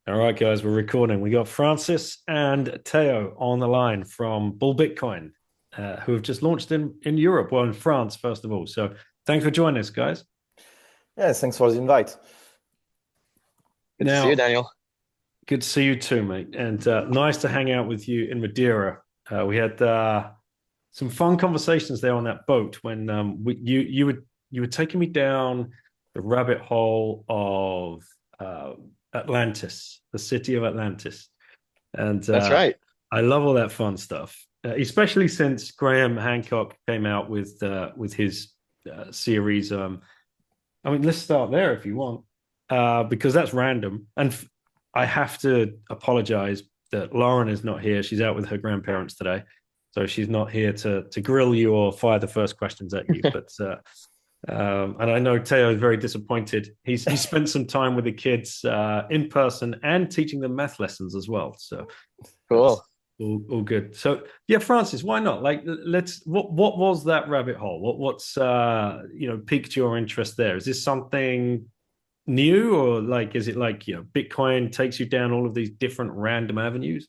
All right, guys, we're recording. We got Francis and Teo on the line from Bull Bitcoin, who have just launched in Europe, well, in France, first of all. So thanks for joining us, guys. Yeah, thanks for the invite. Good to see you, Now, Daniel. good to see you too, mate. And nice to hang out with you in Madeira. We had some fun conversations there on that boat when you were taking me down the rabbit hole of Atlantis, the city of Atlantis. And That's right. I love all that fun stuff, especially since Graham Hancock came out with his series. I mean, let's start there if you want, because that's random. And I have to apologize that Lauren is not here. She's out with her grandparents today, so she's not here to grill you or fire the first questions at you. But and I know Teo is very disappointed. He spent some time with the kids in person and teaching them math lessons as well. So that's Cool. all good. So yeah, Francis, why not? Like, let's. What was that rabbit hole? What's piqued your interest there? Is this something new, or like is it like Bitcoin takes you down all of these different random avenues?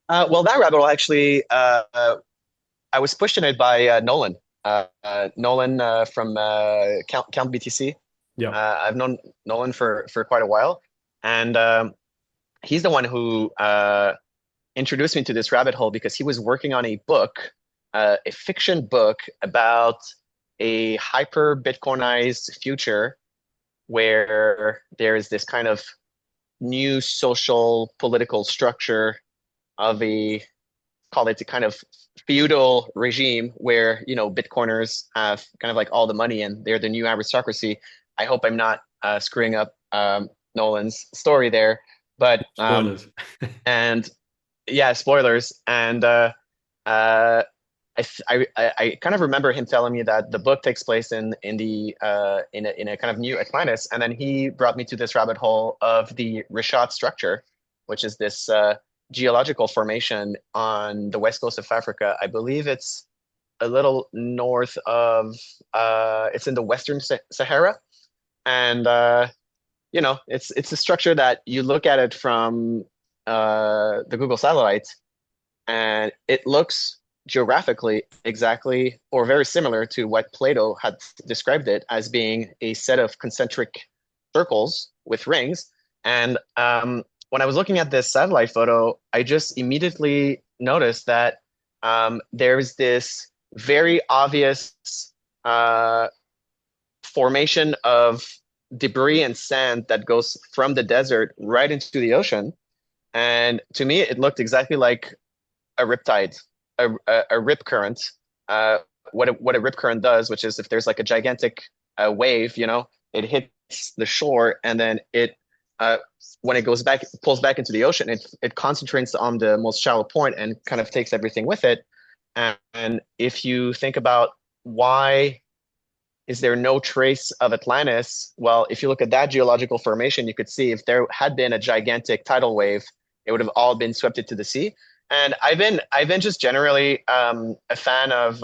Well, that rabbit hole actually, I was pushed in it by Nolan. Nolan from Count BTC. Yeah. I've known Nolan for quite a while, and he's the one who introduced me to this rabbit hole because he was working on a book, a fiction book about a hyper Bitcoinized future where there is this kind of new social political structure of a call it a kind of feudal regime where Bitcoiners have kind of like all the money and they're the new aristocracy. I hope I'm not screwing up Nolan's story there, but Spoilers. and yeah, spoilers. And uh, I kind of remember him telling me that the book takes place in a kind of new Atlantis, and then he brought me to this rabbit hole of the Richat structure, which is this geological formation on the west coast of Africa. I believe it's a little north of it's in the Western Sahara, and it's a structure that you look at it from the Google satellite, and it looks geographically exactly or very similar to what Plato had described it as being a set of concentric circles with rings. And when I was looking at this satellite photo, I just immediately noticed that there's this very obvious uh, formation of debris and sand that goes from the desert right into the ocean. And to me, it looked exactly like a riptide, a rip current. Uh, what a rip current does, which is if there's like a gigantic wave, it hits the shore and then uh, when it goes back, it pulls back into the ocean. It concentrates on the most shallow point and kind of takes everything with it. And if you think about why is there no trace of Atlantis? Well, if you look at that geological formation, you could see if there had been a gigantic tidal wave, it would have all been swept into the sea. And I've been just generally a fan of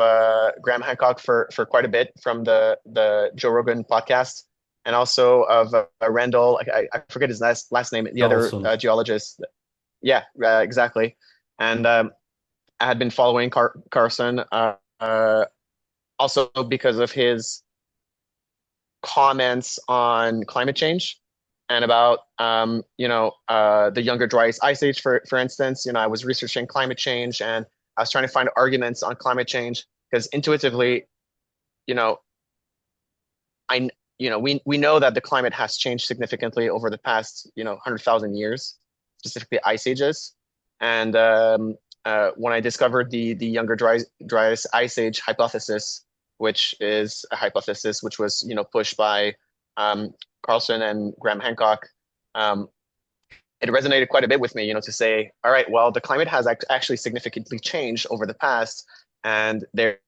Graham Hancock for quite a bit from the Joe Rogan podcast, and also of Randall. I forget his last name, the other Carlson. geologist. Yeah, exactly. And I had been following Carson also because of his comments on climate change and about the younger dry ice age for instance. I was researching climate change and I was trying to find arguments on climate change because intuitively, you know I we know that the climate has changed significantly over the past 100,000 years, specifically ice ages. And when I discovered the younger dry ice age hypothesis, which is a hypothesis which was pushed by um, Carlson and Graham Hancock, um, it resonated quite a bit with me, to say, all right, well, the climate has actually significantly changed over the past, and there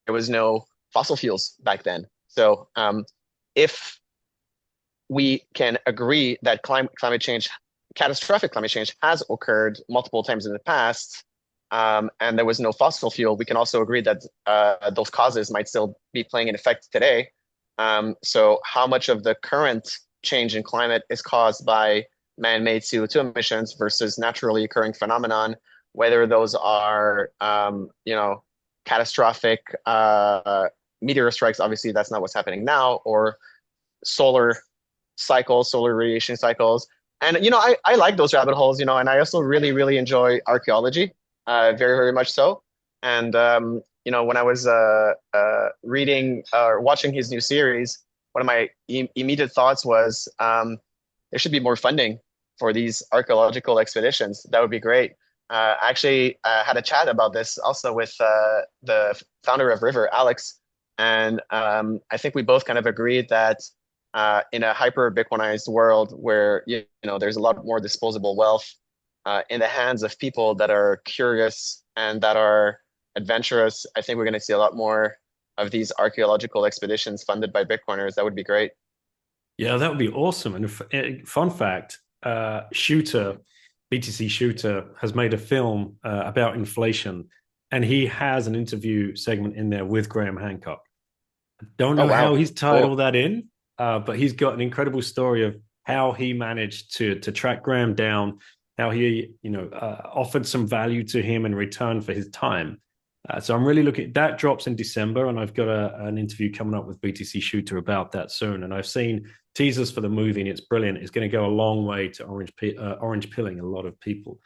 was no fossil fuels back then. So if we can agree that climate change, catastrophic climate change, has occurred multiple times in the past, and there was no fossil fuel, we can also agree that those causes might still be playing in effect today. So how much of the current change in climate is caused by man-made CO2 emissions versus naturally occurring phenomenon, whether those are catastrophic meteor strikes. Obviously, that's not what's happening now, or solar cycles, solar radiation cycles. And I like those rabbit holes, and I also really, really enjoy archaeology, very, very much so. And when I was reading or watching his new series, one of my immediate thoughts was there should be more funding for these archaeological expeditions. That would be great. Actually, had a chat about this also with the founder of River, Alex, and I think we both kind of agreed that in a hyper Bitcoinized world where there's a lot more disposable wealth in the hands of people that are curious and that are adventurous, I think we're going to see a lot more of these archaeological expeditions funded by Bitcoiners. That would be great. Yeah, that would be awesome. And fun fact, Shooter, BTC Shooter, has made a film about inflation, and he has an interview segment in there with Graham Hancock. I don't Oh, know how wow. he's tied Cool. all that in, but he's got an incredible story of how he managed to track Graham down, how he offered some value to him in return for his time. So I'm really looking. That drops in December, and I've got an interview coming up with BTC Shooter about that soon. And I've seen teasers for the movie, and it's brilliant. It's going to go a long way to orange pilling a lot of people.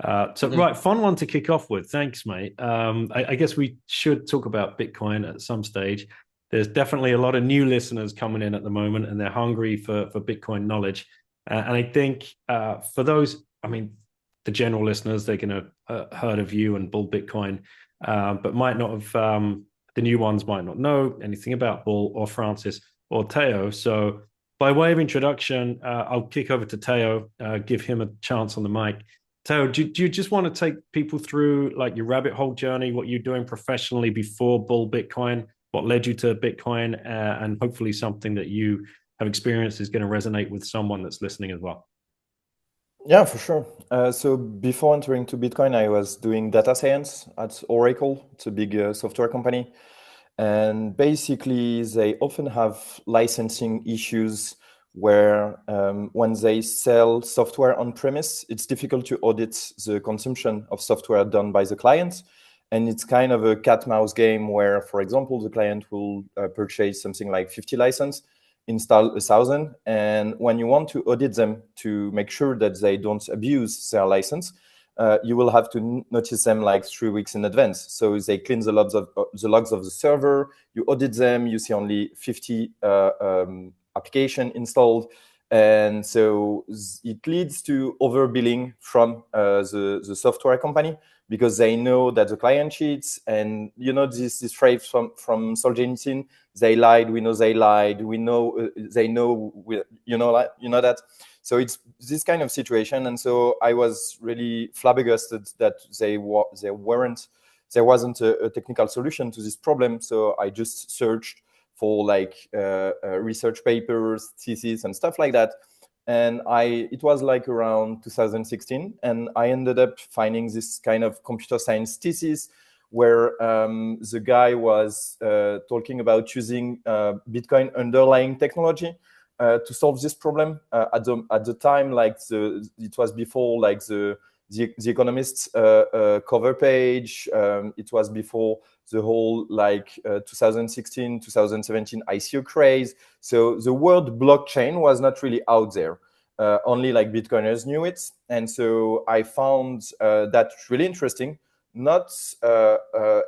So Mhm. right, fun one to kick off with. Thanks, mate. I guess we should talk about Bitcoin at some stage. There's definitely a lot of new listeners coming in at the moment, and they're hungry for Bitcoin knowledge. And I think for those, I mean, the general listeners, they're going to heard of you and Bull Bitcoin, but might not have. The new ones might not know anything about Bull or Francis or Teo. So, by way of introduction, I'll kick over to Teo, give him a chance on the mic. Teo, do you just want to take people through like your rabbit hole journey, what you're doing professionally before Bull Bitcoin, what led you to Bitcoin, and hopefully something that you have experienced is going to resonate with someone that's listening as well? Yeah, for sure. So before entering to Bitcoin, I was doing data science at Oracle. It's a big software company. And basically, they often have licensing issues where when they sell software on premise, it's difficult to audit the consumption of software done by the client. And it's kind of a cat mouse game where, for example, the client will purchase something like 50 license, install 1,000. And when you want to audit them to make sure that they don't abuse their license, you will have to notice them like 3 weeks in advance. So they clean the logs of the server, you audit them, you see only 50 application installed. And so it leads to overbilling from the software company because they know that the client cheats. And this phrase from Solzhenitsyn, they lied, we know they lied, we know they know, that. So it's this kind of situation. And so I was really flabbergasted that there wasn't a technical solution to this problem. So I just searched for like research papers, theses, and stuff like that. And it was like around 2016, and I ended up finding this kind of computer science thesis where the guy was talking about using Bitcoin underlying technology to solve this problem. At the time, like it was before like the Economist's cover page. It was before the whole like 2016, 2017 ICO craze. So the word blockchain was not really out there. Only like Bitcoiners knew it. And so I found that really interesting, not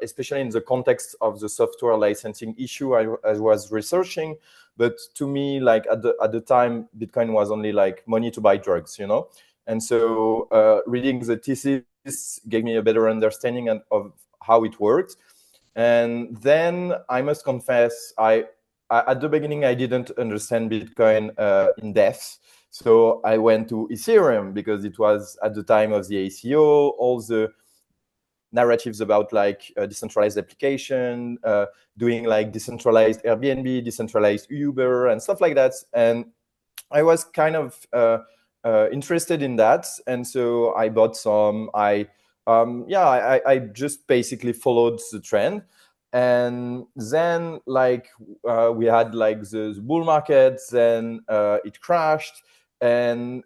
especially in the context of the software licensing issue I was researching, but to me, like at the time, Bitcoin was only like money to buy drugs, And so reading the thesis gave me a better understanding of how it worked. And then I must confess, at the beginning, I didn't understand Bitcoin in depth. So I went to Ethereum because it was at the time of the ACO, all the narratives about like decentralized application, doing like decentralized Airbnb, decentralized Uber, and stuff like that. And I was kind of interested in that, and so I bought some. I just basically followed the trend, and then like we had like the bull market, then it crashed, And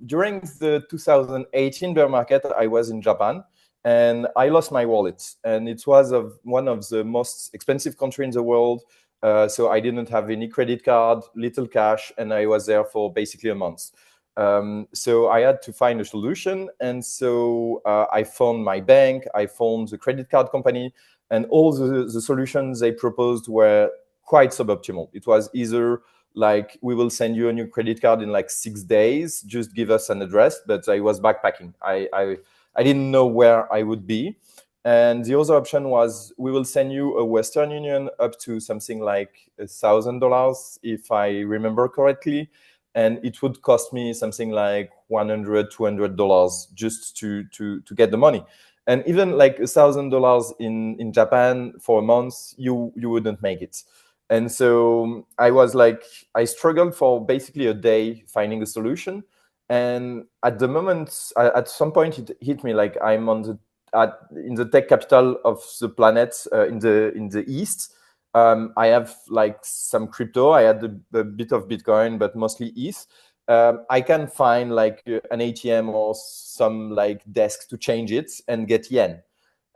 during the 2018 bear market, I was in Japan, and I lost my wallet. And it was one of the most expensive countries in the world. So I didn't have any credit card, little cash, and I was there for basically a month. So I had to find a solution. And so I found my bank, I found the credit card company, and all the solutions they proposed were quite suboptimal. It was either like, we will send you a new credit card in like 6 days, just give us an address. But I was backpacking. I didn't know where I would be. And the other option was, we will send you a Western Union up to something like $1,000, if I remember correctly. And it would cost me something like $100, $200 just to get the money. And even like $1,000 in Japan for a month, you wouldn't make it. And so I was like, I struggled for basically a day finding a solution. And at the moment, at some point, it hit me like, I'm in the tech capital of the planet, in the East. I have like some crypto. I had a bit of Bitcoin, but mostly ETH. I can find like an ATM or some like desk to change it and get yen.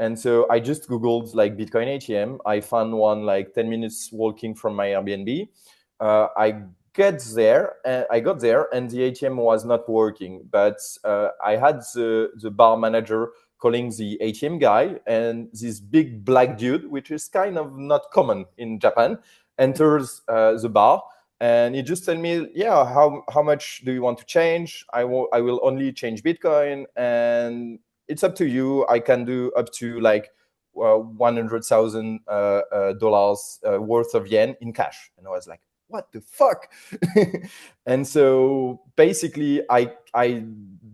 And so I just Googled like Bitcoin ATM. I found one like 10 minutes walking from my Airbnb. I got there, and the ATM was not working. But I had the bar manager calling the ATM guy, and this big black dude, which is kind of not common in Japan, enters the bar. And he just told me, yeah, how much do you want to change? I will only change Bitcoin, and it's up to you. I can do up to like $100,000 worth of yen in cash. And I was like, what the fuck? And so basically, I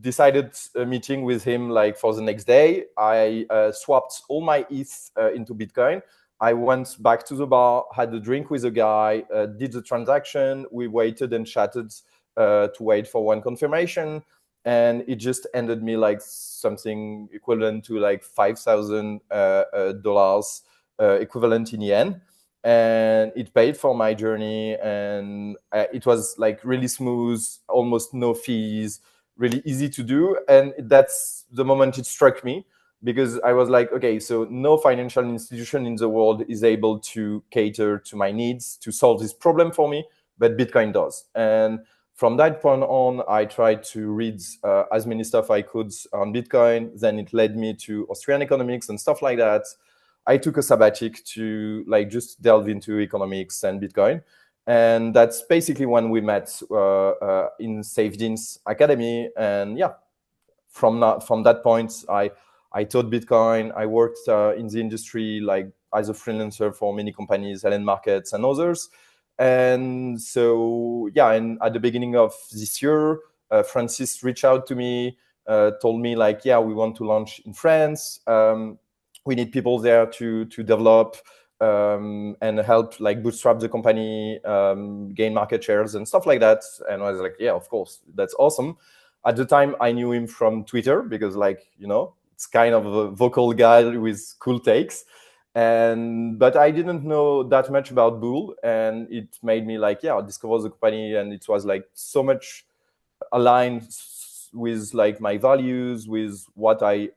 decided a meeting with him like for the next day. I swapped all my ETH into Bitcoin. I went back to the bar, had a drink with a guy, did the transaction. We waited and chatted to wait for one confirmation. And it just ended me like something equivalent to like $5,000 equivalent in yen. And it paid for my journey. And it was like really smooth, almost no fees, really easy to do. And that's the moment it struck me, because I was like, okay, so no financial institution in the world is able to cater to my needs, to solve this problem for me, but Bitcoin does. And from that point on, I tried to read as many stuff I could on Bitcoin. Then it led me to Austrian economics and stuff like that. I took a sabbatic to like just delve into economics and Bitcoin. And that's basically when we met in Safedin's Academy. And yeah, from that point, I taught Bitcoin. I worked in the industry like as a freelancer for many companies, Helen Markets and others. And so, yeah, and at the beginning of this year, Francis reached out to me, told me like, yeah, we want to launch in France. We need people there to develop and help like bootstrap the company, gain market shares and stuff like that. And I was like, yeah, of course, that's awesome. At the time, I knew him from Twitter because, like, you know, it's kind of a vocal guy with cool takes. But I didn't know that much about Bull, and it made me like, yeah, discover the company, and it was like so much aligned with like my values, with what I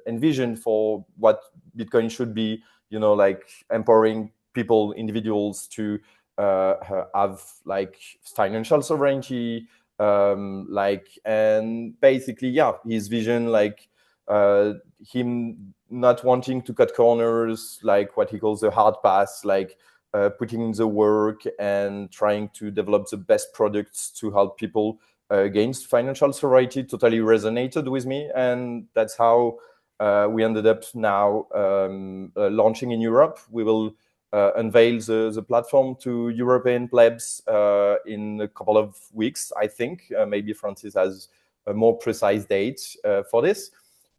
envisioned for what Bitcoin should be. You know, like empowering people, individuals to have like financial sovereignty. And basically, yeah, his vision, like him not wanting to cut corners, like what he calls the hard pass, like putting in the work and trying to develop the best products to help people gain financial sovereignty, totally resonated with me. And that's how we ended up now launching in Europe. We will unveil the platform to European plebs in a couple of weeks, I think. Maybe Francis has a more precise date for this.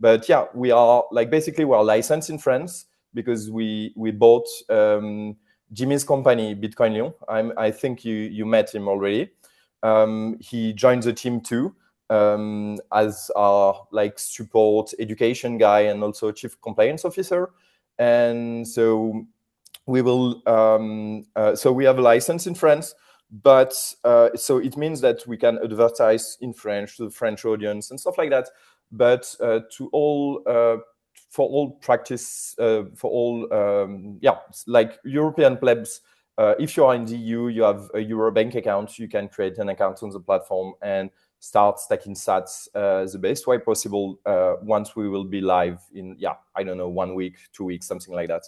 But yeah, we are like basically we are licensed in France because we bought Jimmy's company, Bitcoin Lyon. I think you met him already. He joined the team too as our like support education guy and also chief compliance officer. And so we will so we have a license in France, but so it means that we can advertise in French to the French audience and stuff like that. But for all practice, for all like European plebs, if you are in the EU, you have a Euro bank account, you can create an account on the platform and start stacking sats the best way possible once we will be live in, I don't know, 1 week, 2 weeks, something like that.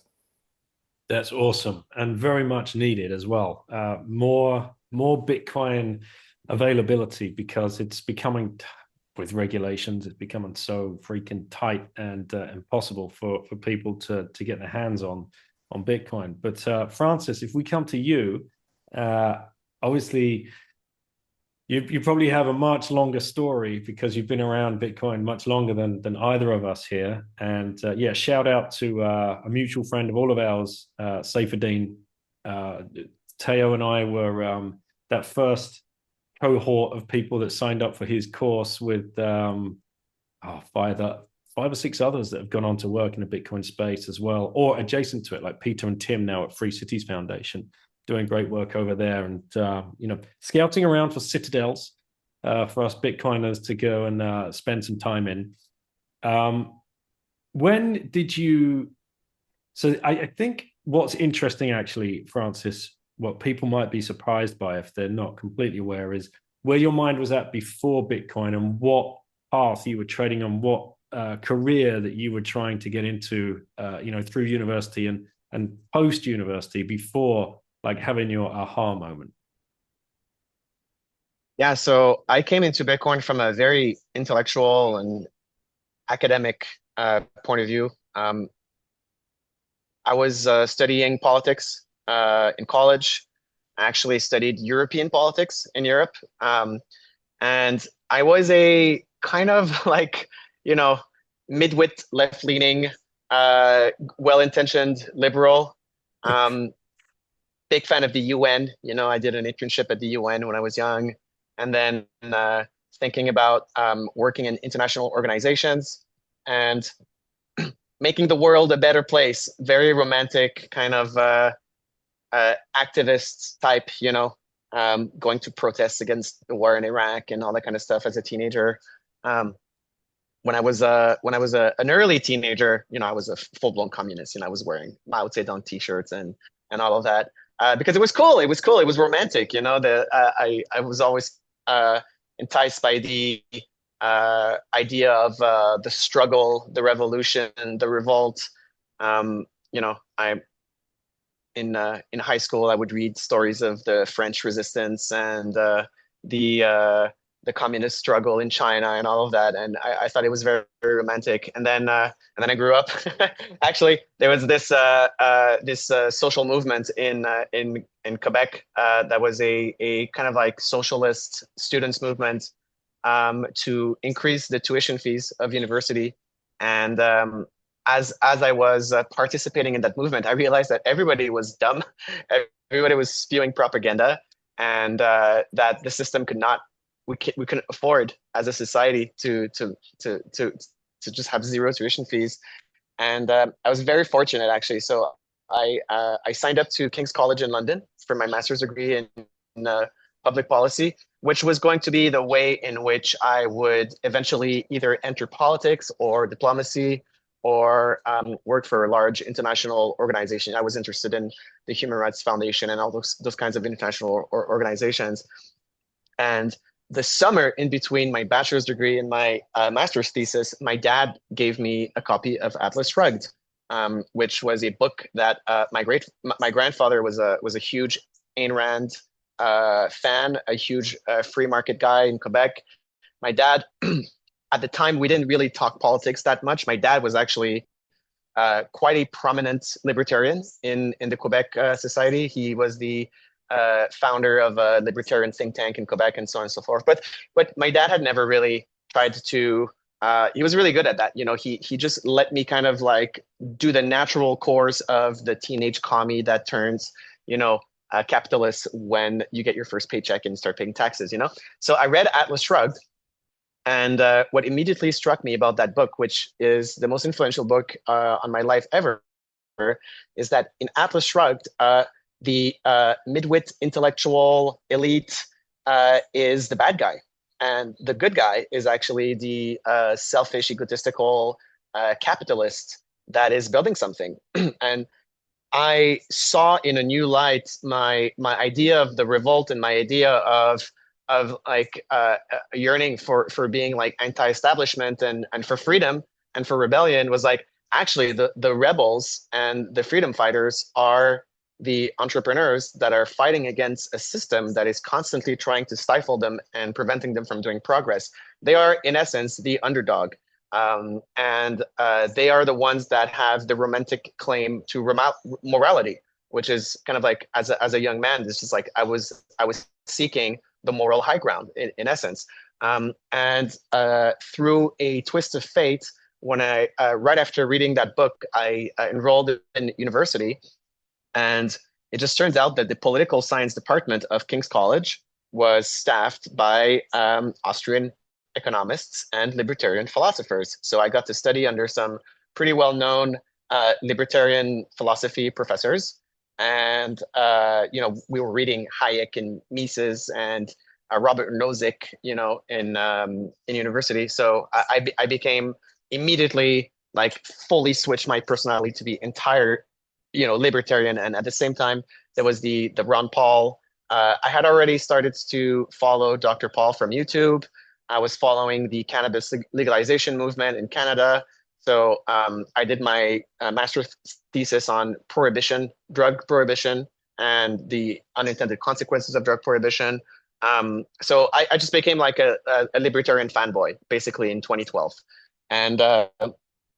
That's awesome and very much needed as well. More Bitcoin availability, because it's becoming, with regulations, it's becoming so freaking tight and impossible for people to get their hands on Bitcoin. But Francis, if we come to you, obviously you probably have a much longer story because you've been around Bitcoin much longer than either of us here. And shout out to a mutual friend of all of ours, Saifedean. Teo and I were that first cohort of people that signed up for his course with five or six others that have gone on to work in the Bitcoin space as well, or adjacent to it, like Peter and Tim now at Free Cities Foundation, doing great work over there, and scouting around for citadels for us Bitcoiners to go and spend some time in. When did you? So I think what's interesting, actually, Francis, what people might be surprised by if they're not completely aware, is where your mind was at before Bitcoin and what path you were trading on, what career that you were trying to get into, through university and post university, before like having your aha moment. Yeah, so I came into Bitcoin from a very intellectual and academic point of view. I was studying politics in college. I actually studied European politics in Europe. And I was a kind of like, mid-wit, left-leaning, well-intentioned liberal. Big fan of the UN. I did an internship at the UN when I was young. And then thinking about working in international organizations and making the world a better place. Very romantic, kind of activist type, going to protests against the war in Iraq and all that kind of stuff as a teenager. When I was an early teenager, I was a full-blown communist. I was wearing Mao Zedong t-shirts and all of that because it was cool. It was cool. It was romantic. I was always enticed by the idea of the struggle, the revolution, the revolt. I in high school I would read stories of the French resistance and the communist struggle in China and all of that, and I thought it was very, very romantic. And then I grew up. Actually, there was this social movement in Quebec that was a kind of like socialist students movement to increase the tuition fees of university. And as I was participating in that movement, I realized that everybody was dumb, everybody was spewing propaganda, and that the system could not. We couldn't afford as a society to just have zero tuition fees, and I was very fortunate, actually. So I signed up to King's College in London for my master's degree in public policy, which was going to be the way in which I would eventually either enter politics or diplomacy or work for a large international organization. I was interested in the Human Rights Foundation and all those kinds of international organizations. And the summer in between my bachelor's degree and my master's thesis, my dad gave me a copy of Atlas Shrugged, which was a book that my grandfather was a huge Ayn Rand fan, a huge free market guy in Quebec. My dad, at the time, we didn't really talk politics that much. My dad was actually quite a prominent libertarian in the Quebec society. He was the founder of a libertarian think tank in Quebec and so on and so forth. But my dad had never really tried to. He was really good at that. He just let me kind of like do the natural course of the teenage commie that turns, capitalist when you get your first paycheck and start paying taxes. So I read Atlas Shrugged, and what immediately struck me about that book, which is the most influential book on my life ever, is that in Atlas Shrugged, the midwit intellectual elite is the bad guy, and the good guy is actually the selfish, egotistical capitalist that is building something. And I saw in a new light my idea of the revolt and my idea of like yearning for being like anti-establishment and for freedom and for rebellion was like actually the rebels and the freedom fighters are the entrepreneurs that are fighting against a system that is constantly trying to stifle them and preventing them from doing progress. They are, in essence, the underdog. And they are the ones that have the romantic claim to morality, which is kind of like as a young man, this is like I was seeking the moral high ground in essence. And through a twist of fate, when I right after reading that book, I enrolled in university, and it just turns out that the political science department of King's College was staffed by Austrian economists and libertarian philosophers. So I got to study under some pretty well-known libertarian philosophy professors. And, we were reading Hayek and Mises and Robert Nozick, in university. So I became immediately like fully switched my personality to the entire, libertarian. And at the same time, there was the Ron Paul. I had already started to follow Dr. Paul from YouTube. I was following the cannabis legalization movement in Canada. So I did my master's thesis on prohibition, drug prohibition, and the unintended consequences of drug prohibition. So I just became like a libertarian fanboy, basically in 2012. And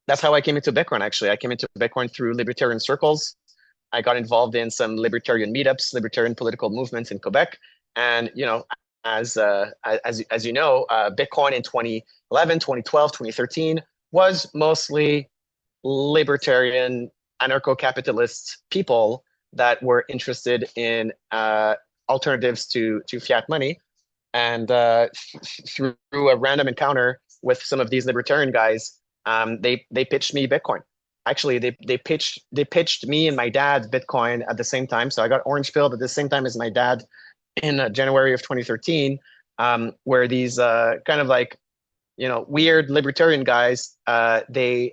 that's how I came into Bitcoin, actually. I came into Bitcoin through libertarian circles. I got involved in some libertarian meetups, libertarian political movements in Quebec. And, as you know, Bitcoin in 2011, 2012, 2013 was mostly libertarian, anarcho-capitalist people that were interested in alternatives to fiat money. And through a random encounter with some of these libertarian guys, they pitched me Bitcoin. Actually, they pitched me and my dad Bitcoin at the same time. So I got orange pilled at the same time as my dad in January of 2013, where these kind of like weird libertarian guys they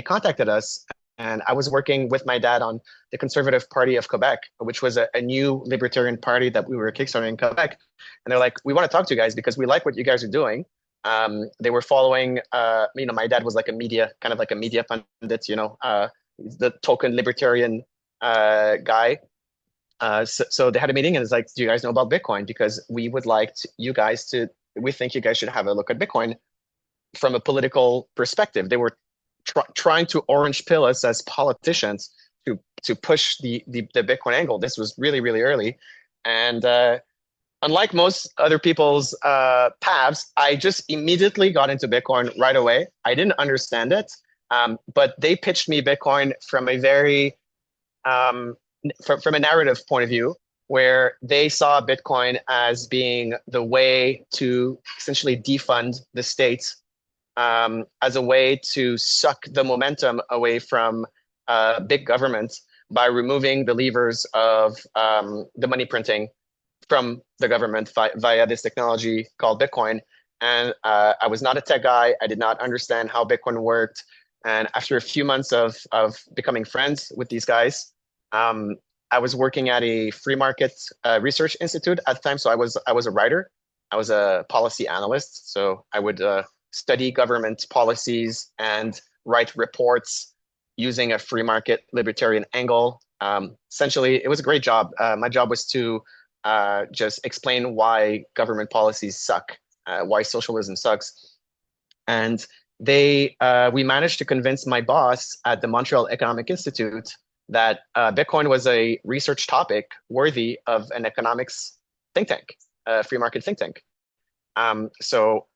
contacted us, and I was working with my dad on the Conservative Party of Quebec, which was a new libertarian party that we were kickstarting in Quebec. And they're like, we want to talk to you guys because we like what you guys are doing. They were following, my dad was like a media pundit, the token libertarian guy. So they had a meeting and it's like, do you guys know about Bitcoin? Because we would like we think you guys should have a look at Bitcoin from a political perspective. They were trying to orange pill us as politicians to push the Bitcoin angle. This was really, really early. And unlike most other people's paths, I just immediately got into Bitcoin right away. I didn't understand it, but they pitched me Bitcoin from a very from a narrative point of view, where they saw Bitcoin as being the way to essentially defund the state, as a way to suck the momentum away from big government by removing the levers of the money printing from the government via this technology called Bitcoin. And I was not a tech guy. I did not understand how Bitcoin worked. And after a few months of becoming friends with these guys, I was working at a free market research institute at the time. So I was a writer. I was a policy analyst. So I would study government policies and write reports using a free market libertarian angle. Essentially, it was a great job. My job was to just explain why government policies suck, why socialism sucks. And we managed to convince my boss at the Montreal Economic Institute that Bitcoin was a research topic worthy of an economics think tank, a free market think tank. So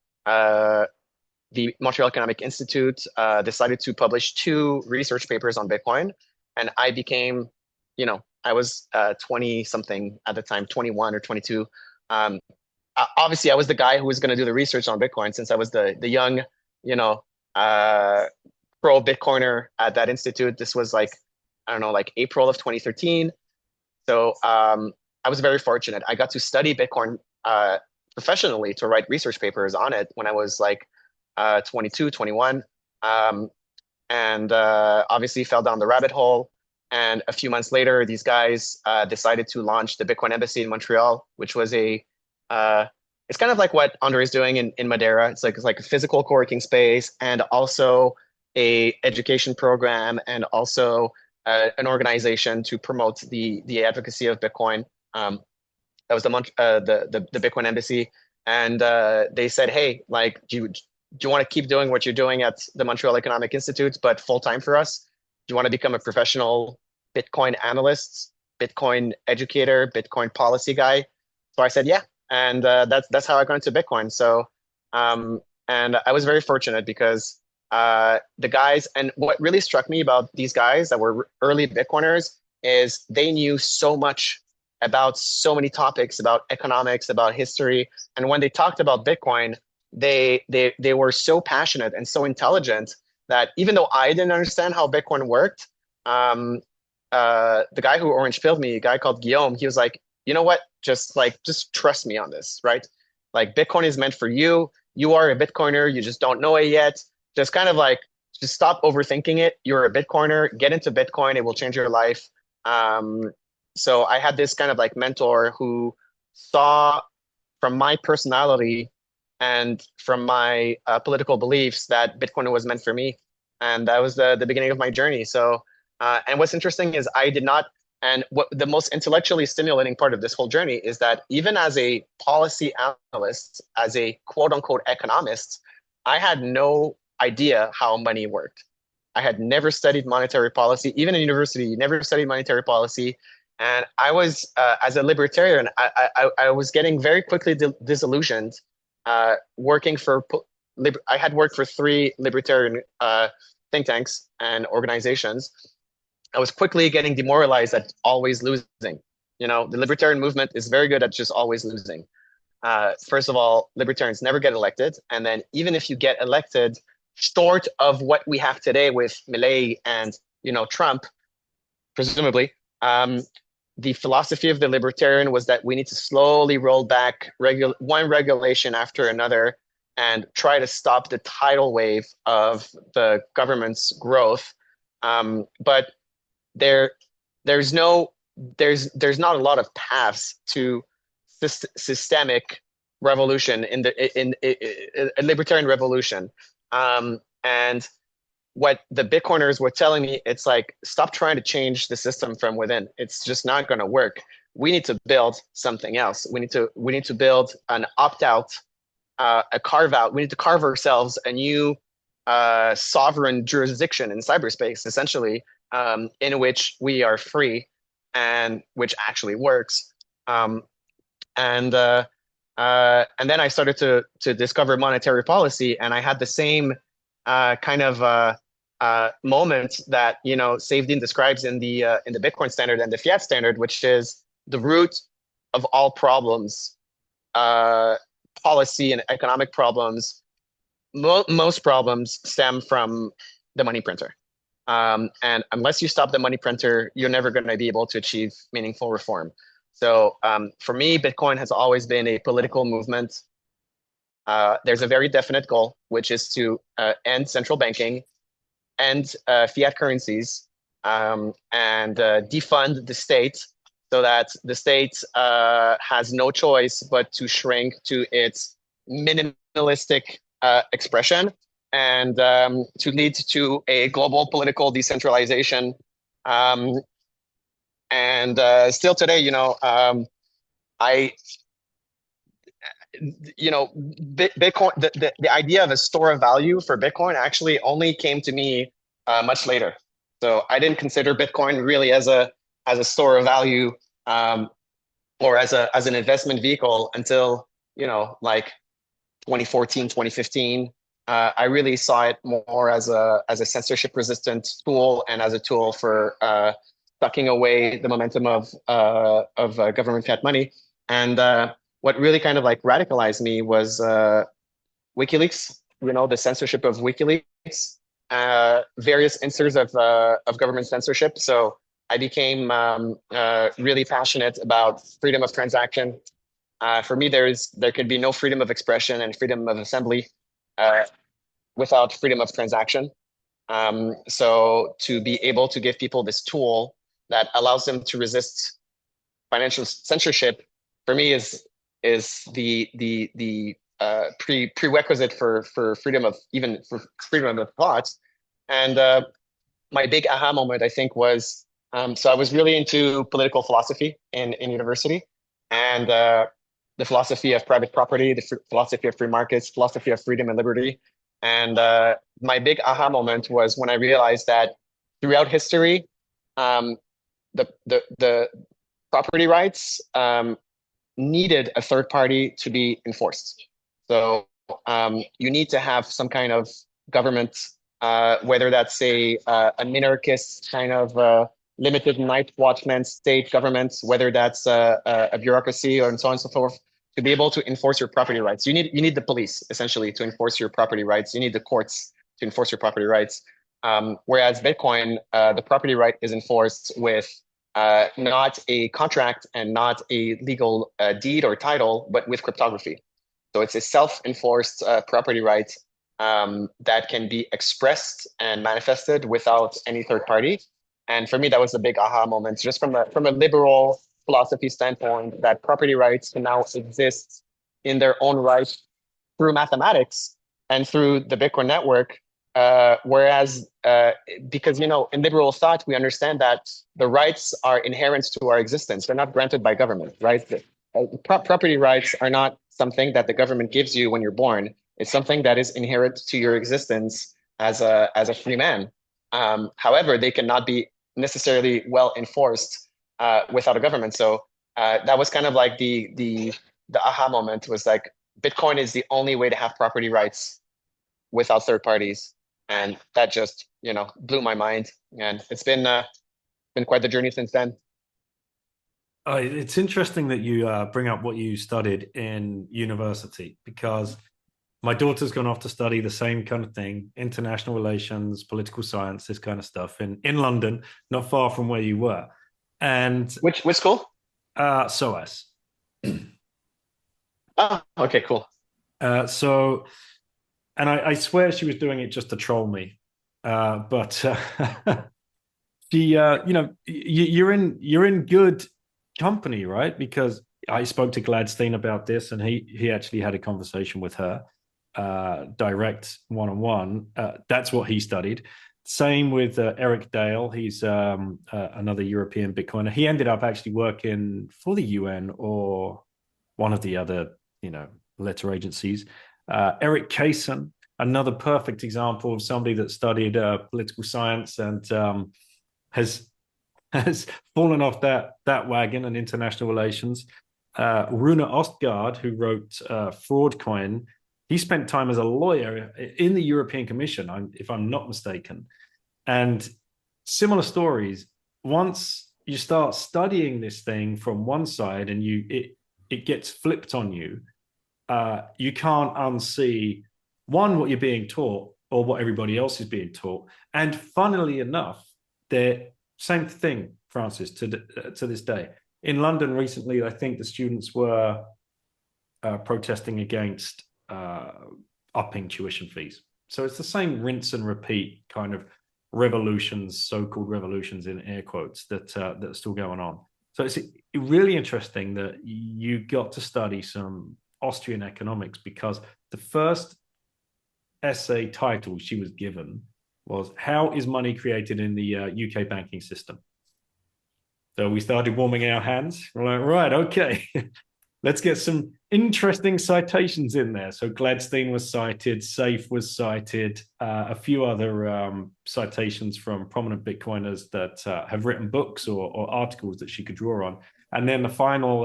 the Montreal Economic Institute decided to publish 2 research papers on Bitcoin, and I became, I was 20 something at the time, 21 or 22. Obviously, I was the guy who was going to do the research on Bitcoin, since I was the young, pro Bitcoiner at that institute. This was like, I don't know, like April of 2013. So I was very fortunate. I got to study Bitcoin professionally to write research papers on it when I was like 22, 21. Um, and obviously fell down the rabbit hole. And a few months later, these guys decided to launch the Bitcoin Embassy in Montreal, which was uh, it's kind of like what Andre is doing in Madeira. It's like a physical co-working space and also a education program and also an organization to promote the advocacy of Bitcoin. That was the Bitcoin Embassy, and they said, "Hey, like, do you want to keep doing what you're doing at the Montreal Economic Institute, but full time for us? Do you want to become a professional Bitcoin analyst, Bitcoin educator, Bitcoin policy guy?" So I said, "Yeah," and that's how I got into Bitcoin. So, and I was very fortunate because the guys, and what really struck me about these guys that were early Bitcoiners is they knew so much about so many topics, about economics, about history, and when they talked about Bitcoin, they were so passionate and so intelligent that even though I didn't understand how Bitcoin worked, the guy who orange pilled me, a guy called Guillaume, he was like, you know what, just trust me on this, right? Like Bitcoin is meant for you. You are a Bitcoiner. You just don't know it yet. Just kind of like just stop overthinking it. You're a Bitcoiner. Get into Bitcoin. It will change your life. So I had this kind of like mentor who saw from my personality and from my political beliefs that Bitcoin was meant for me, and that was the beginning of my journey. So, and what's interesting is I did not. And what the most intellectually stimulating part of this whole journey is that even as a policy analyst, as a quote unquote economist, I had no idea how money worked. I had never studied monetary policy, even in university, never studied monetary policy. And I was, as a libertarian, I was getting very quickly disillusioned working for, I had worked for three libertarian think tanks and organizations. I was quickly getting demoralized at always losing. You know, the libertarian movement is very good at just always losing. First of all, libertarians never get elected. And then even if you get elected, short of what we have today with Milei and, you know, Trump, presumably, the philosophy of the libertarian was that we need to slowly roll back one regulation after another and try to stop the tidal wave of the government's growth. But there's not a lot of paths to systemic revolution in a libertarian revolution. And what the Bitcoiners were telling me, it's like, stop trying to change the system from within. It's just not going to work. We need to build something else. We need to build an opt-out, a carve-out. We need to carve ourselves a new sovereign jurisdiction in cyberspace, essentially, in which we are free and which actually works. And then I started to discover monetary policy, and I had the same kind of moment that, you know, Saifedean describes in the Bitcoin standard and the fiat standard, which is the root of all problems, policy and economic problems. Most problems stem from the money printer. And unless you stop the money printer, you're never going to be able to achieve meaningful reform. So for me, Bitcoin has always been a political movement. There's a very definite goal, which is to end central banking, end fiat currencies, and defund the state so that the state has no choice but to shrink to its minimalistic expression and to lead to a global political decentralization. And still today, you know, Bitcoin, the idea of a store of value for Bitcoin actually only came to me much later. So I didn't consider Bitcoin really as a store of value or as an investment vehicle until, you know, like 2014, 2015. I really saw it more as a censorship resistant tool and as a tool for sucking away the momentum of government fiat money. And what really kind of like radicalized me was WikiLeaks. You know, the censorship of WikiLeaks, various instances of government censorship. So I became really passionate about freedom of transaction. For me, there could be no freedom of expression and freedom of assembly uh, without freedom of transaction. So to be able to give people this tool that allows them to resist financial censorship, for me is the prerequisite for freedom of even for freedom of thought. And my big aha moment, I think, was so I was really into political philosophy in university, and the philosophy of private property, the philosophy of free markets, philosophy of freedom and liberty. And my big aha moment was when I realized that throughout history, um, the property rights needed a third party to be enforced. So you need to have some kind of government, whether that's a minarchist kind of limited night watchman state government, whether that's a bureaucracy or and so on and so forth, to be able to enforce your property rights. You need the police essentially to enforce your property rights. You need the courts to enforce your property rights. Whereas Bitcoin, the property right is enforced with not a contract and not a legal deed or title, but with cryptography. So it's a self-enforced property right that can be expressed and manifested without any third party. And for me, that was a big aha moment, just from a liberal philosophy standpoint, that property rights can now exist in their own right through mathematics and through the Bitcoin network. Whereas, because in liberal thought, we understand that the rights are inherent to our existence; they're not granted by government, right? Property rights are not something that the government gives you when you're born. It's something that is inherent to your existence as a free man. However, they cannot be necessarily well enforced without a government. So that was kind of like the aha moment was like Bitcoin is the only way to have property rights without third parties, and that just blew my mind. And it's been quite the journey since then. It's interesting that you bring up what you studied in university because my daughter's gone off to study the same kind of thing, international relations, political science, this kind of stuff in London, not far from where you were. And Which school? SOAS. Oh, okay, cool. So, and I swear she was doing it just to troll me. But she, you're in good company, right? Because I spoke to Gladstein about this, and he actually had a conversation with her, direct one on one. That's what he studied. Same with Eric Dale. He's another European Bitcoiner. He ended up actually working for the UN or one of the other, letter agencies. Eric Kaysen, another perfect example of somebody that studied political science and has has fallen off that wagon and international relations. Rune Ostgaard, who wrote Fraud Coin, he spent time as a lawyer in the European Commission, if I'm not mistaken. And similar stories. Once you start studying this thing from one side and it gets flipped on you, you can't unsee one what you're being taught or what everybody else is being taught. And funnily enough, the same thing, Francis, to this day. In London recently, I think the students were protesting against upping tuition fees. So it's the same rinse and repeat kind of revolutions, so-called revolutions in air quotes, that are still going on. So it's really interesting that you got to study some Austrian economics because the first essay title she was given was "How is money created in the UK banking system?" So we started warming our hands. We're like, right, okay, let's get some interesting citations in there. So Gladstein was cited, Safe was cited, a few other citations from prominent Bitcoiners that have written books or articles that she could draw on. And then the final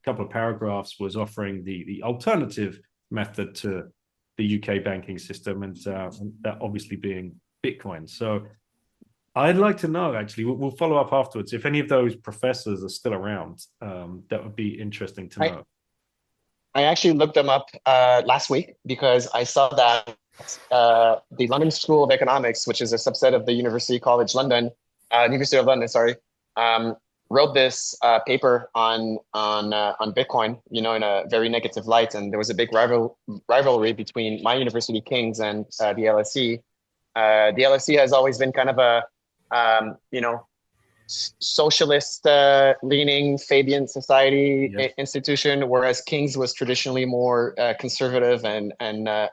couple of paragraphs was offering the alternative method to the UK banking system, and that obviously being Bitcoin. So I'd like to know, actually, we'll follow up afterwards, if any of those professors are still around. That would be interesting to know. I actually looked them up last week because I saw that the London School of Economics, which is a subset of the University of London, sorry, wrote this paper on Bitcoin, in a very negative light, and there was a big rivalry between my university, King's, and the LSE. The LSE has always been kind of a socialist leaning Fabian Society Yes. institution, whereas King's was traditionally more conservative and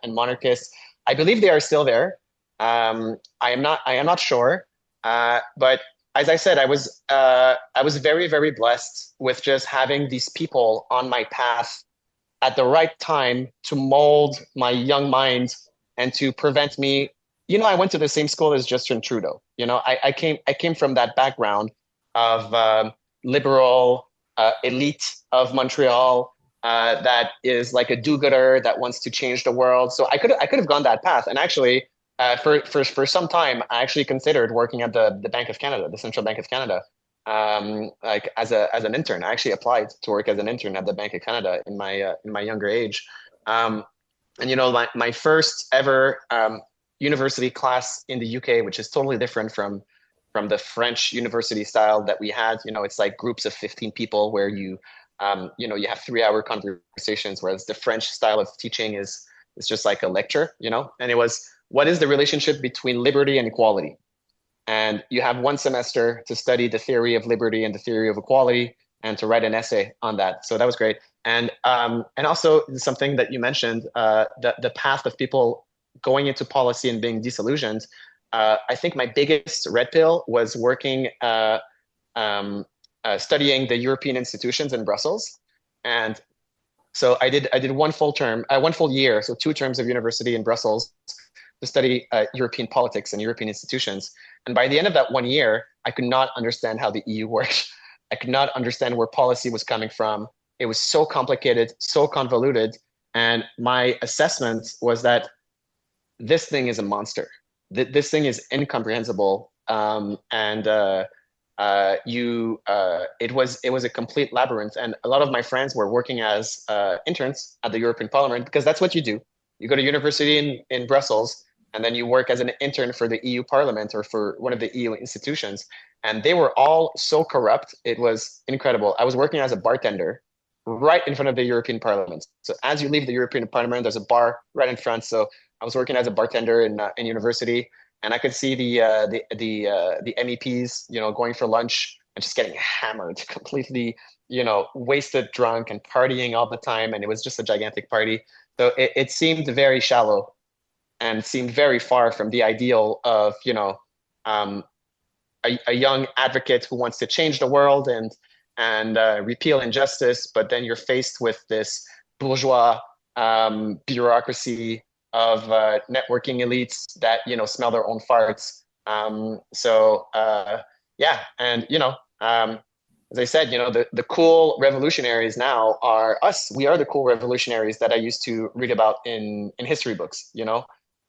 monarchist. I believe they are still there. I am not sure, but as I said, I was very, very blessed with just having these people on my path at the right time to mold my young mind and to prevent me. I went to the same school as Justin Trudeau. I came from that background of liberal elite of Montreal that is like a do-gooder that wants to change the world. So I could have gone that path. And actually, for some time, I actually considered working at the Bank of Canada, the Central Bank of Canada, like as an intern. I actually applied to work as an intern at the Bank of Canada in my younger age. Um, and my first ever university class in the UK, which is totally different from the French university style that we had. It's like groups of 15 people where you have 3-hour conversations, whereas the French style of teaching is just like a lecture. And it was, what is the relationship between liberty and equality? And you have one semester to study the theory of liberty and the theory of equality and to write an essay on that. So that was great. And also something that you mentioned, the path of people going into policy and being disillusioned. I think my biggest red pill was working, studying the European institutions in Brussels. And so I did one full year, so 2 terms of university in Brussels to study European politics and European institutions. And by the end of that 1 year, I could not understand how the EU worked. I could not understand where policy was coming from. It was so complicated, so convoluted. And my assessment was that this thing is a monster. This thing is incomprehensible. It was a complete labyrinth. And a lot of my friends were working as interns at the European Parliament, because that's what you do. You go to university in Brussels, and then you work as an intern for the EU Parliament or for one of the EU institutions. And they were all so corrupt. It was incredible. I was working as a bartender right in front of the European Parliament. So as you leave the European Parliament, there's a bar right in front. So I was working as a bartender in university, and I could see the MEPs, going for lunch and just getting hammered, completely, wasted, drunk, and partying all the time. And it was just a gigantic party. So it seemed very shallow and seemed very far from the ideal of, a young advocate who wants to change the world and repeal injustice, but then you're faced with this bourgeois bureaucracy of networking elites that smell their own farts. Yeah, and as I said, the cool revolutionaries now are us. We are the cool revolutionaries that I used to read about in history books.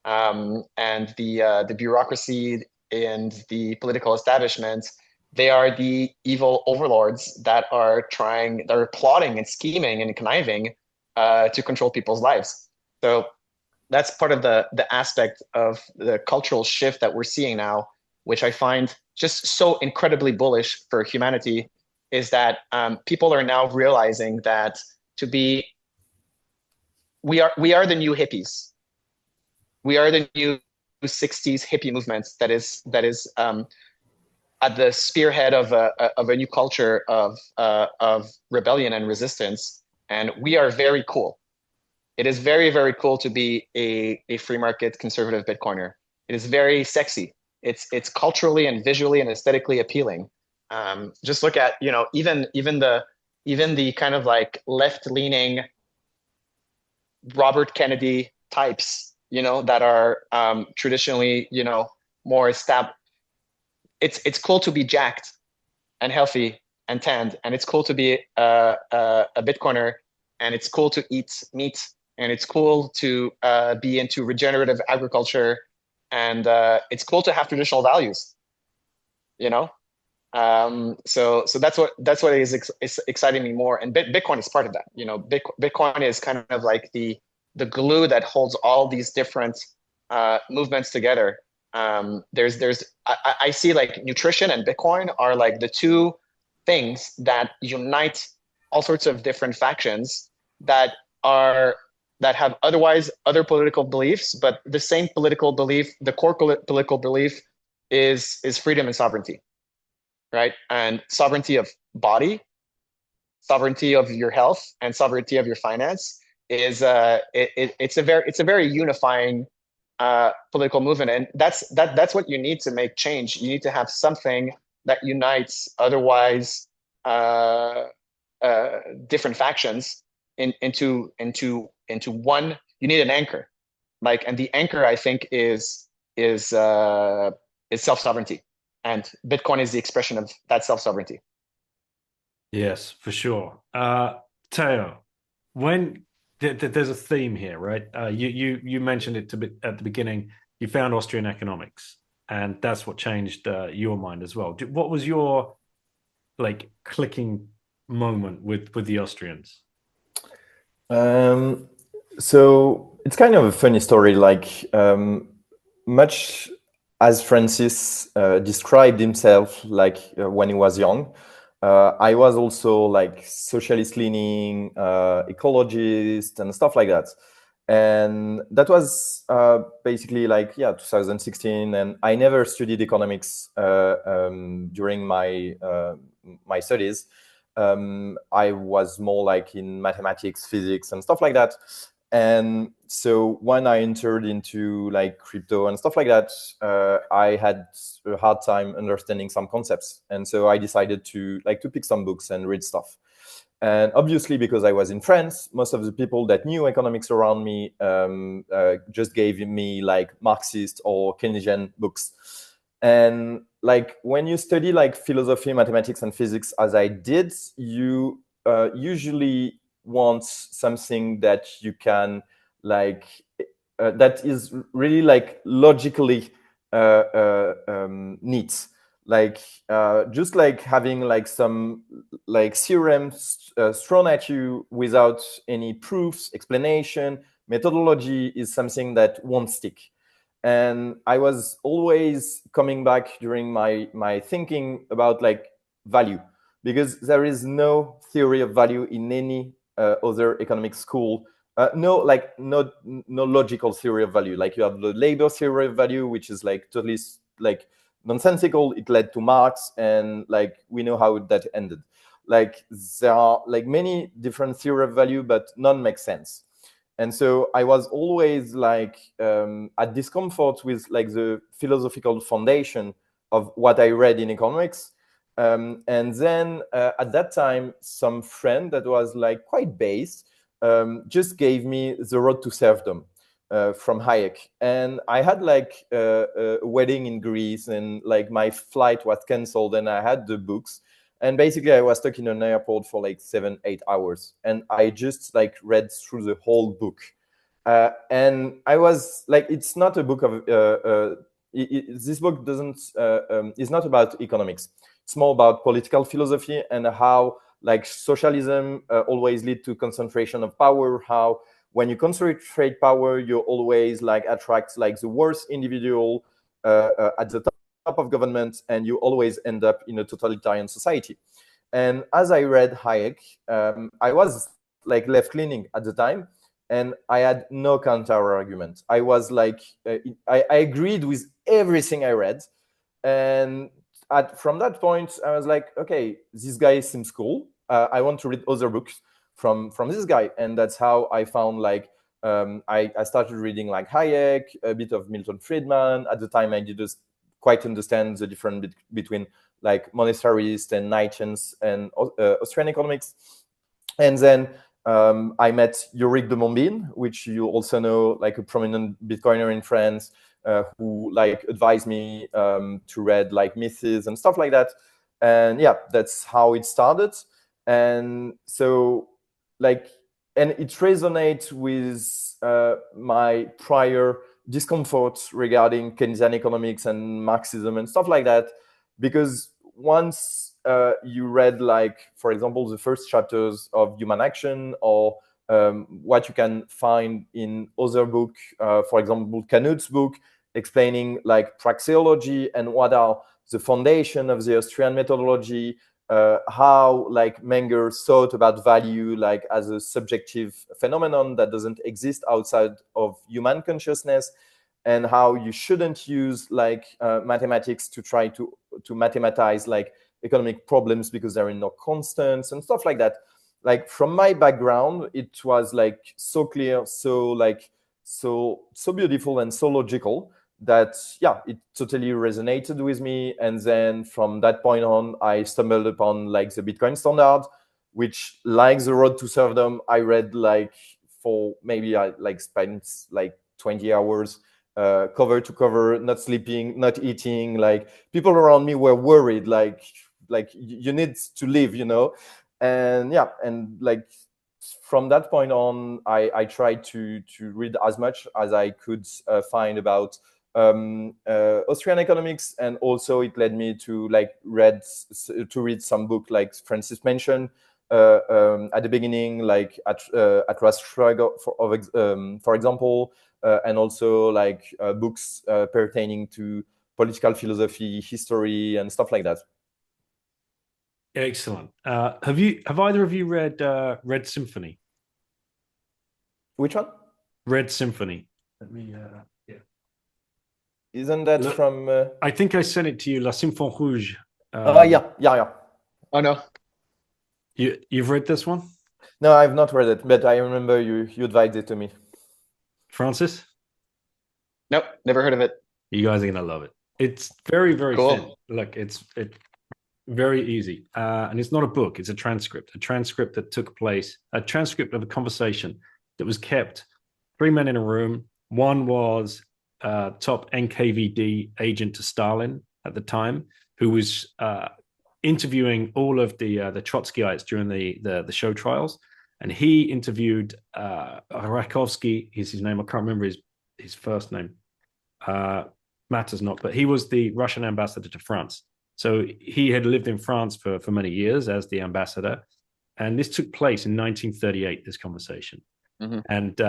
And the bureaucracy and the political establishment, they are the evil overlords that are plotting and scheming and conniving to control people's lives. So that's part of the aspect of the cultural shift that we're seeing now, which I find just so incredibly bullish for humanity, is that people are now realizing that we are the new hippies. We are the new 60s hippie movement that is at the spearhead of a new culture of rebellion and resistance, and we are very cool. It is very, very cool to be a free market conservative Bitcoiner. It is very sexy. It's culturally and visually and aesthetically appealing. Just look at even the kind of like left leaning Robert Kennedy types, that are traditionally more established. It's cool to be jacked and healthy and tanned, and it's cool to be a Bitcoiner, and it's cool to eat meat, and it's cool to be into regenerative agriculture, and it's cool to have traditional values. So that's what is exciting me more, and Bitcoin is part of that. Bitcoin is kind of like the glue that holds all these different movements together. I see like nutrition and Bitcoin are like the two things that unite all sorts of different factions that are that have otherwise other political beliefs, but the same political belief, the core political belief is freedom and sovereignty, right? And sovereignty of body, sovereignty of your health, and sovereignty of your finance is it's a very unifying political movement, and that's what you need to make change. You need to have something that unites otherwise uh, different factions into one. You need an anchor, like, and the anchor I think is self sovereignty, and Bitcoin is the expression of that self sovereignty. Yes, for sure. Teo, when there's a theme here, right? You mentioned it at the beginning. You found Austrian economics, and that's what changed your mind as well. What was your like clicking moment with the Austrians? So it's kind of a funny story. Like much as Francis described himself, like when he was young. I was also like socialist leaning, ecologist, and stuff like that. And that was basically like, yeah, 2016. And I never studied economics during my studies. I was more like in mathematics, physics, and stuff like that. And so when I entered into like crypto and stuff like that, I had a hard time understanding some concepts. And so I decided to pick some books and read stuff. And obviously, because I was in France, most of the people that knew economics around me just gave me like Marxist or Keynesian books. And like when you study like philosophy, mathematics, and physics, as I did, you usually want something that you can like that is really like logically neat, like just like having like some like theorems thrown at you without any proofs, explanation, methodology is something that won't stick. And I was always coming back during my thinking about like value, because there is no theory of value in any other economic school. No logical theory of value. Like you have the labor theory of value, which is like totally like nonsensical. It led to Marx, and like we know how that ended. Like there are like many different theory of value, but none make sense. And so I was always like at discomfort with like the philosophical foundation of what I read in economics. And then at that time, some friend that was like quite based just gave me The Road to Serfdom from Hayek. And I had like a wedding in Greece, and like my flight was canceled, and I had the books. And basically I was stuck in an airport for like 7-8 hours, and I just like read through the whole book. And I was like, it's not a book of this book doesn't is not about economics. It's more about political philosophy and how like socialism always lead to concentration of power, how when you concentrate power, you always like attract like the worst individual at the top of government, and you always end up in a totalitarian society. And as I read Hayek, I was like left-leaning at the time, and I had no counter argument. I was like, I agreed with everything I read. And from that point, I was like, okay, this guy seems cool. I want to read other books from this guy. And that's how I found like, I started reading like Hayek, a bit of Milton Friedman. At the time, I didn't quite understand the difference between like monetarist and Nietzscheans and Austrian economics. And then I met Yorick de Montbin, which you also know, like a prominent Bitcoiner in France, who like advised me to read like Mises and stuff like that. And yeah, that's how it started. And so like, and it resonates with my prior discomfort regarding Keynesian economics and Marxism and stuff like that, because once you read like, for example, the first chapters of Human Action, or what you can find in other book, for example, Canute's book, explaining like praxeology and what are the foundation of the Austrian methodology, how like Menger thought about value like as a subjective phenomenon that doesn't exist outside of human consciousness, and how you shouldn't use like mathematics to try to mathematize like economic problems because there are no constants and stuff like that. Like from my background, it was like so clear, so like so beautiful and so logical that it totally resonated with me. And then from that point on, I stumbled upon like the Bitcoin standard, which, like the Road to Serfdom, I read like for maybe I like spent like 20 hours cover to cover, not sleeping, not eating. Like people around me were worried, like you need to live, and and like from that point on, I tried to read as much as I could find about Austrian economics, and also it led me to like read some book like Francis mentioned at the beginning, like at Shrug, for example, and also like books pertaining to political philosophy, history, and stuff like that. Excellent. Have either of you read Red Symphony? Which one? Red Symphony. Let me. Yeah. Isn't that from? I think I sent it to you, La Symphonie Rouge. Yeah. Oh no. You've read this one? No, I've not read it, but I remember you advised it to me. Francis? Nope, never heard of it. You guys are gonna love it. It's very, very Cool. thin. Look, it's very easy, and it's not a book. It's a transcript that took place, a transcript of a conversation that was kept. 3 men in a room. One was top NKVD agent to Stalin at the time, who was interviewing all of the Trotskyites during the show trials, and he interviewed Rakovsky. Is his name? I can't remember his first name. Matters not, but he was the Russian ambassador to France. So he had lived in France for many years as the ambassador, and this took place in 1938. This conversation, and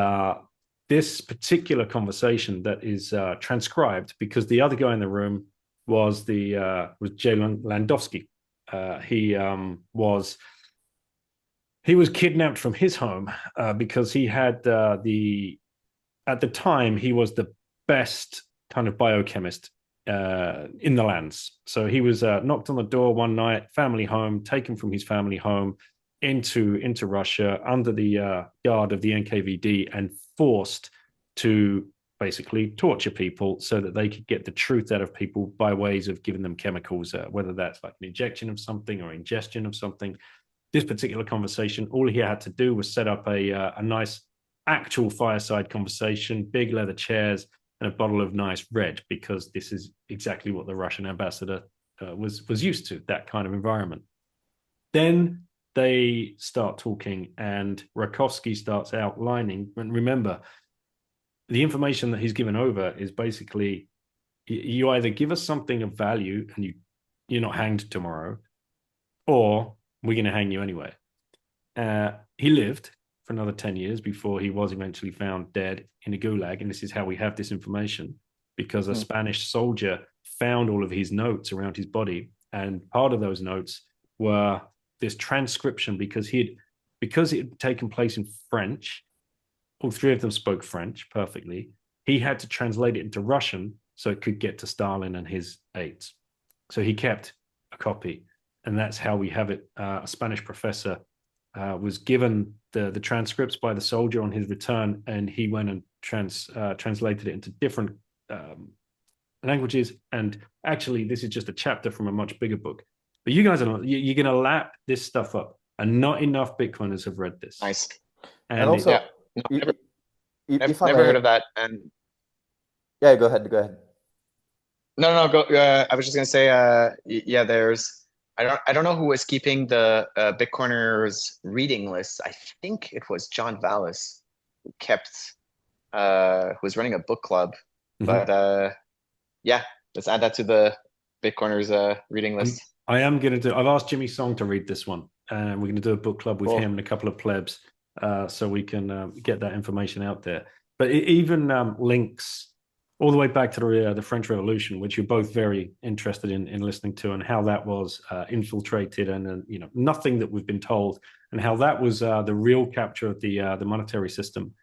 this particular conversation that is transcribed, because the other guy in the room was Jay Landowski. He was kidnapped from his home because he had at the time he was the best kind of biochemist in the lands. So he was knocked on the door one night, family home, taken from his family home into Russia under the guard of the NKVD, and forced to basically torture people so that they could get the truth out of people by ways of giving them chemicals, whether that's like an injection of something or ingestion of something. This particular conversation, all he had to do was set up a nice actual fireside conversation, big leather chairs, and a bottle of nice red, because this is exactly what the Russian ambassador was used to, that kind of environment. Then they start talking, and Rakovsky starts outlining. And remember, the information that he's given over is basically, you either give us something of value and you're not hanged tomorrow, or we're going to hang you anyway. He lived for another 10 years before he was eventually found dead in a gulag. And this is how we have this information, because a Spanish soldier found all of his notes around his body. And part of those notes were this transcription, because it had taken place in French. All three of them spoke French perfectly. He had to translate it into Russian so it could get to Stalin and his aides. So he kept a copy. And that's how we have it. A Spanish professor was given the transcripts by the soldier on his return, and he went and translated it into different languages. And actually, this is just a chapter from a much bigger book. But you guys you're going to lap this stuff up, and not enough Bitcoiners have read this. Nice. And also, never heard of that. And yeah, go ahead. No, go. I was just gonna say, there's. I don't know who was keeping the Bitcoiners reading list. I think it was John Vallis who who was running a book club. But let's add that to the Bitcoiners reading list. I've asked Jimmy Song to read this one, and we're going to do a book club with him and a couple of plebs, so we can get that information out there. But it even links all the way back to the French Revolution, which you're both very interested in listening to, and how that was infiltrated, and nothing that we've been told, and how that was the real capture of the monetary system,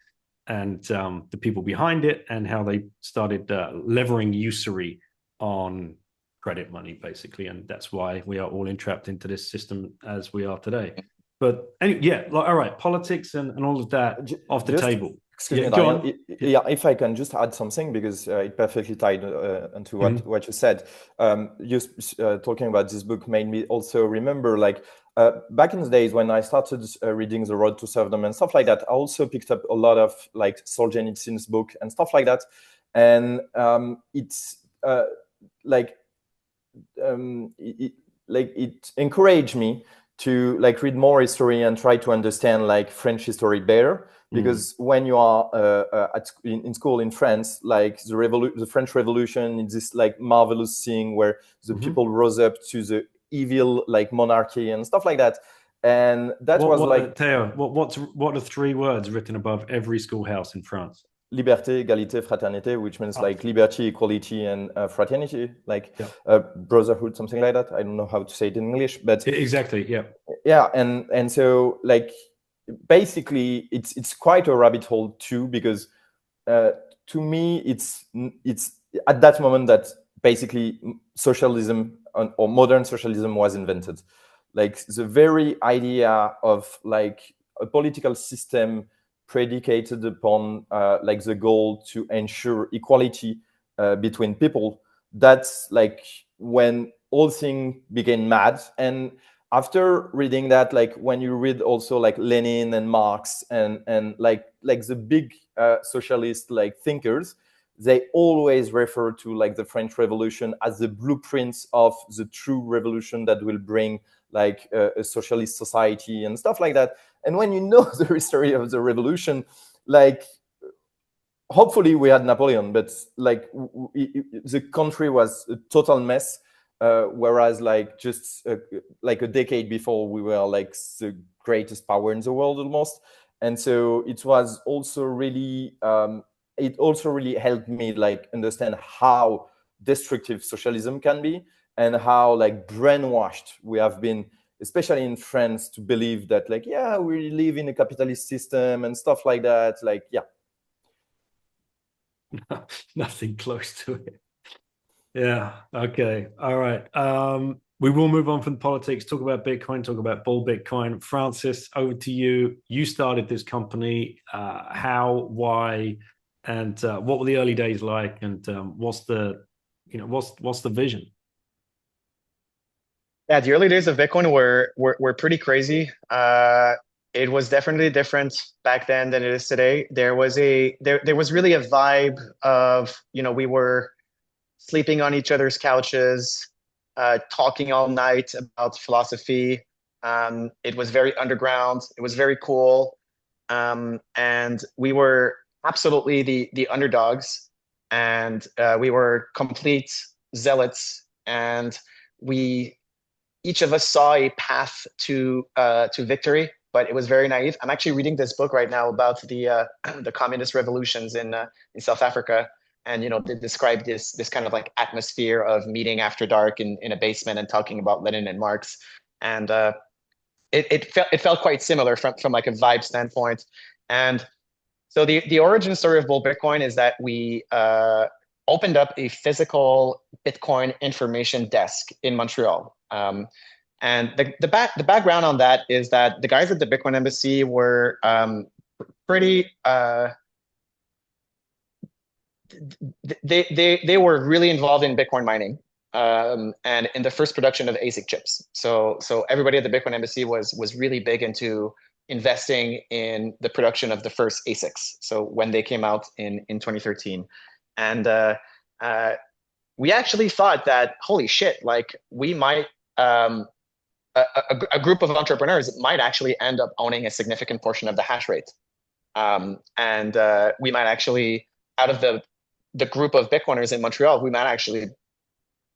and the people behind it, and how they started levering usury on credit money, basically, and that's why we are all entrapped into this system as we are today. But anyway, yeah, all right, politics and all of that off the table. Excuse me, Daniel. Yeah, if I can just add something, because it perfectly tied into what you said. Just talking about this book made me also remember, like, back in the days when I started reading The Road to Serfdom and stuff like that, I also picked up a lot of like Solzhenitsyn's book and stuff like that. And it's it encouraged me to like read more history and try to understand like French history better. Because when you are in school in France, like the French Revolution is this like marvelous thing where the people rose up to the evil like monarchy and stuff like that. And that was like Theo, what are 3 words written above every schoolhouse in France? Liberté, égalité, fraternité, which means like liberty, equality, and fraternity, like brotherhood, something like that. I don't know how to say it in English, but exactly, yeah, and so like basically it's quite a rabbit hole too, because to me it's at that moment that basically socialism or modern socialism was invented. Like the very idea of like a political system predicated upon like the goal to ensure equality between people, that's like when all things became mad. And after reading that, like when you read also like Lenin and Marx and like the big socialist like thinkers, they always refer to like the French Revolution as the blueprints of the true revolution that will bring like a socialist society and stuff like that. And when you know the history of the revolution, like hopefully we had Napoleon, but like the country was a total mess. Whereas like just like a decade before, we were like the greatest power in the world almost. And so it was also really it also really helped me like understand how destructive socialism can be, and how like brainwashed we have been, especially in France, to believe that like, yeah, we live in a capitalist system and stuff like that. Like, yeah. Nothing close to it. Yeah. Okay. All right. We will move on from politics, talk about Bitcoin, talk about bull Bitcoin. Francis, over to you. You started this company. How, why, and what were the early days like? And what's the vision? Yeah, the early days of Bitcoin were pretty crazy. It was definitely different back then than it is today. There was really a vibe of, we were sleeping on each other's couches, talking all night about philosophy. It was very underground. It was very cool. And we were absolutely the underdogs, and we were complete zealots, and each of us saw a path to victory, but it was very naive. I'm actually reading this book right now about the communist revolutions in South Africa, and they describe this kind of like atmosphere of meeting after dark in a basement and talking about Lenin and Marx, and it felt quite similar from like a vibe standpoint. And so the origin story of Bull Bitcoin is that we opened up a physical Bitcoin information desk in Montreal. And the background on that is that the guys at the Bitcoin Embassy were pretty they were really involved in Bitcoin mining, and in the first production of ASIC chips. So everybody at the Bitcoin Embassy was really big into investing in the production of the first ASICs. So when they came out in 2013, and we actually thought that, holy shit, like we might a group of entrepreneurs might actually end up owning a significant portion of the hash rate, and we might actually, out of the group of Bitcoiners in Montreal, we might actually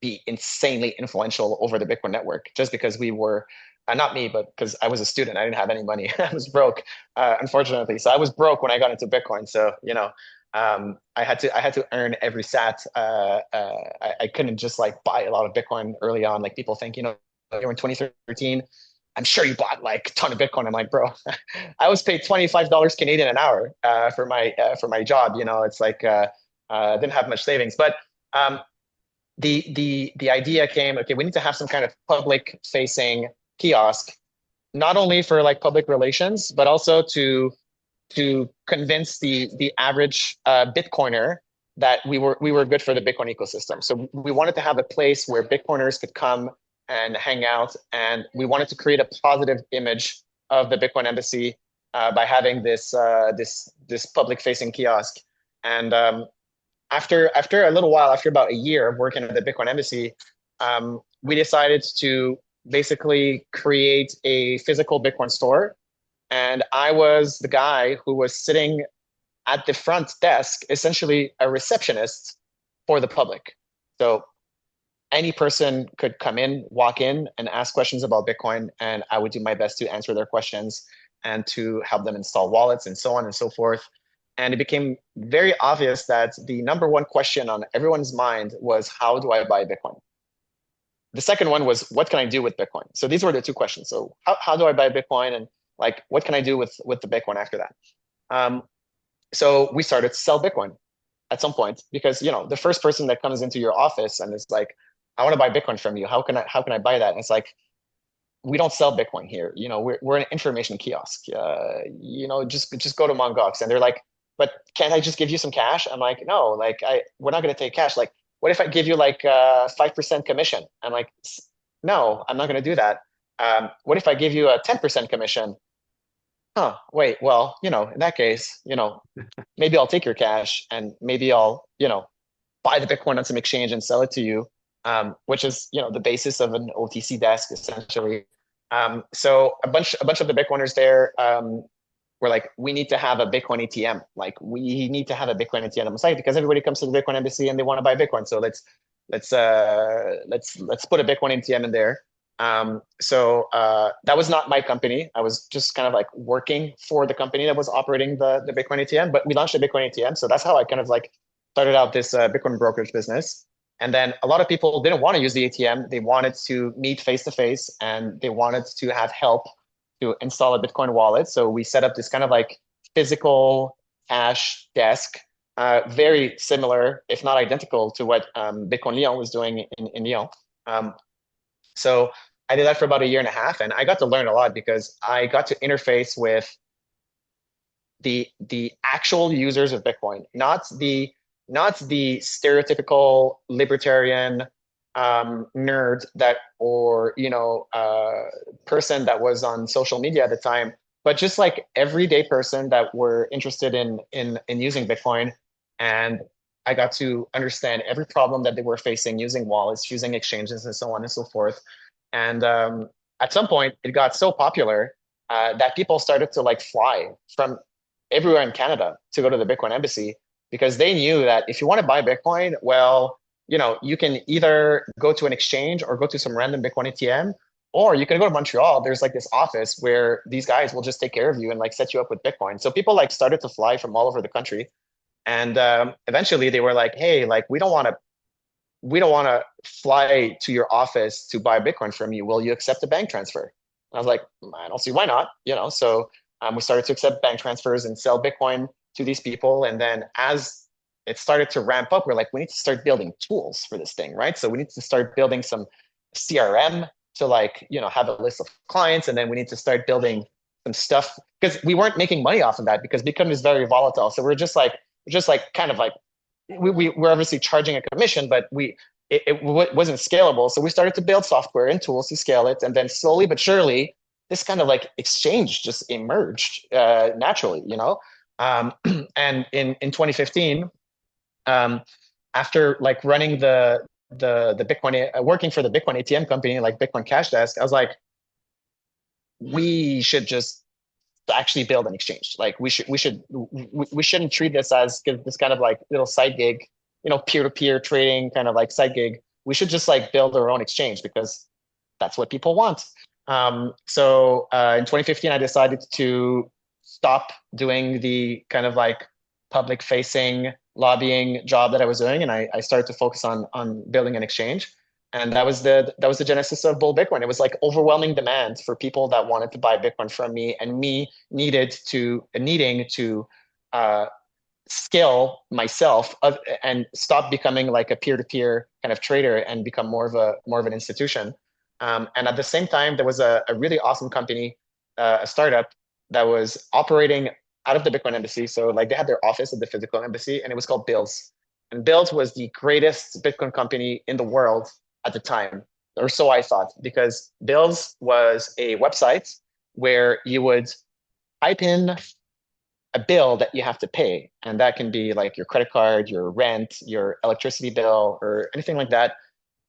be insanely influential over the Bitcoin network, just because we were, not me, but because I was a student, I didn't have any money. I was broke, unfortunately. So I was broke when I got into Bitcoin. So, I had to earn every sat. I couldn't just like buy a lot of Bitcoin early on. Like people think, you know, you're in 2013. I'm sure you bought like a ton of Bitcoin. I'm like, bro, I was paid $25 Canadian an hour for my job. You know, it's like didn't have much savings, but um, the idea came. Okay, we need to have some kind of public facing kiosk, not only for like public relations, but also to convince the average Bitcoiner that we were good for the Bitcoin ecosystem. So we wanted to have a place where Bitcoiners could come and hang out, and we wanted to create a positive image of the Bitcoin Embassy by having this public facing kiosk. And after a little while, after about a year of working at the Bitcoin Embassy, we decided to basically create a physical Bitcoin store, and I was the guy who was sitting at the front desk, essentially a receptionist for the public. So any person could come in, walk in, and ask questions about Bitcoin, and I would do my best to answer their questions and to help them install wallets and so on and so forth. And it became very obvious that the number one question on everyone's mind was, how do I buy Bitcoin? The second one was, what can I do with Bitcoin? So these were the two questions. So how do I buy Bitcoin? And like, what can I do with the Bitcoin after that? So we started to sell Bitcoin at some point, because, you know, the first person that comes into your office and is like, I want to buy Bitcoin from you. How can I buy that? And it's like, we don't sell Bitcoin here. You know, we're an information kiosk. You know, just go to Mongox. And they're like, but can't I just give you some cash? I'm like, no, like we're not going to take cash. Like, what if I give you like 5% commission? I'm like, no, I'm not going to do that. What if I give you a 10% commission? Huh, wait, well, you know, in that case, you know, maybe I'll take your cash and maybe I'll, you know, buy the Bitcoin on some exchange and sell it to you, which is, you know, the basis of an OTC desk essentially. So a bunch of the Bitcoiners there were like, we need to have a Bitcoin ATM. Like, we need to have a Bitcoin ATM on the site because everybody comes to the Bitcoin Embassy and they want to buy Bitcoin. So let's put a Bitcoin ATM in there. So that was not my company. I was just kind of like working for the company that was operating the Bitcoin ATM, but we launched a Bitcoin ATM. So that's how I kind of like started out this Bitcoin brokerage business. And then a lot of people didn't want to use the ATM. They wanted to meet face to face, and they wanted to have help to install a Bitcoin wallet. So we set up this kind of like physical cash desk, very similar, if not identical, to what Bitcoin Lyon was doing in Lyon. So I did that for about a year and a half, and I got to learn a lot because I got to interface with the actual users of Bitcoin, not the stereotypical libertarian nerd that, or you know, person that was on social media at the time, but just like everyday person that were interested in using Bitcoin. And I got to understand every problem that they were facing using wallets, using exchanges, and so on and so forth. And at some point, it got so popular that people started to like fly from everywhere in Canada to go to the Bitcoin Embassy, because they knew that if you want to buy Bitcoin, well, you know, you can either go to an exchange or go to some random Bitcoin ATM, or you can go to Montreal. There's like this office where these guys will just take care of you and like set you up with Bitcoin. So people like started to fly from all over the country. And eventually they were like, hey, like we don't want to fly to your office to buy Bitcoin from you. Will you accept a bank transfer? And I was like, I don't see why not, you know. So we started to accept bank transfers and sell Bitcoin to these people. And then as it started to ramp up, we're like, we need to start building tools for this thing, right? So we need to start building some CRM to like, you know, have a list of clients. And then we need to start building some stuff, because we weren't making money off of that because Bitcoin is very volatile. So we're just like kind of like, we're obviously charging a commission, but it wasn't scalable. So we started to build software and tools to scale it. And then slowly but surely, this kind of like exchange just emerged naturally, you know? And in 2015, after like running the Bitcoin, working for the Bitcoin ATM company, like Bitcoin Cash Desk, I was like, we should just actually build an exchange. Like we shouldn't treat this as this kind of like little side gig, you know, peer-to-peer trading kind of like side gig. We should just like build our own exchange because that's what people want. So in 2015, I decided to stop doing the kind of like public facing lobbying job that I was doing, and I started to focus on building an exchange. And that was the genesis of Bull Bitcoin. It was like overwhelming demand for people that wanted to buy Bitcoin from me, and me needing to scale myself and stop becoming like a peer-to-peer kind of trader and become more of an institution. And at the same time, there was a really awesome company, a startup that was operating out of the Bitcoin embassy. So like they had their office at the physical embassy, and it was called Bills. And Bills was the greatest Bitcoin company in the world at the time, or so I thought, because Bills was a website where you would type in a bill that you have to pay. And that can be like your credit card, your rent, your electricity bill, or anything like that.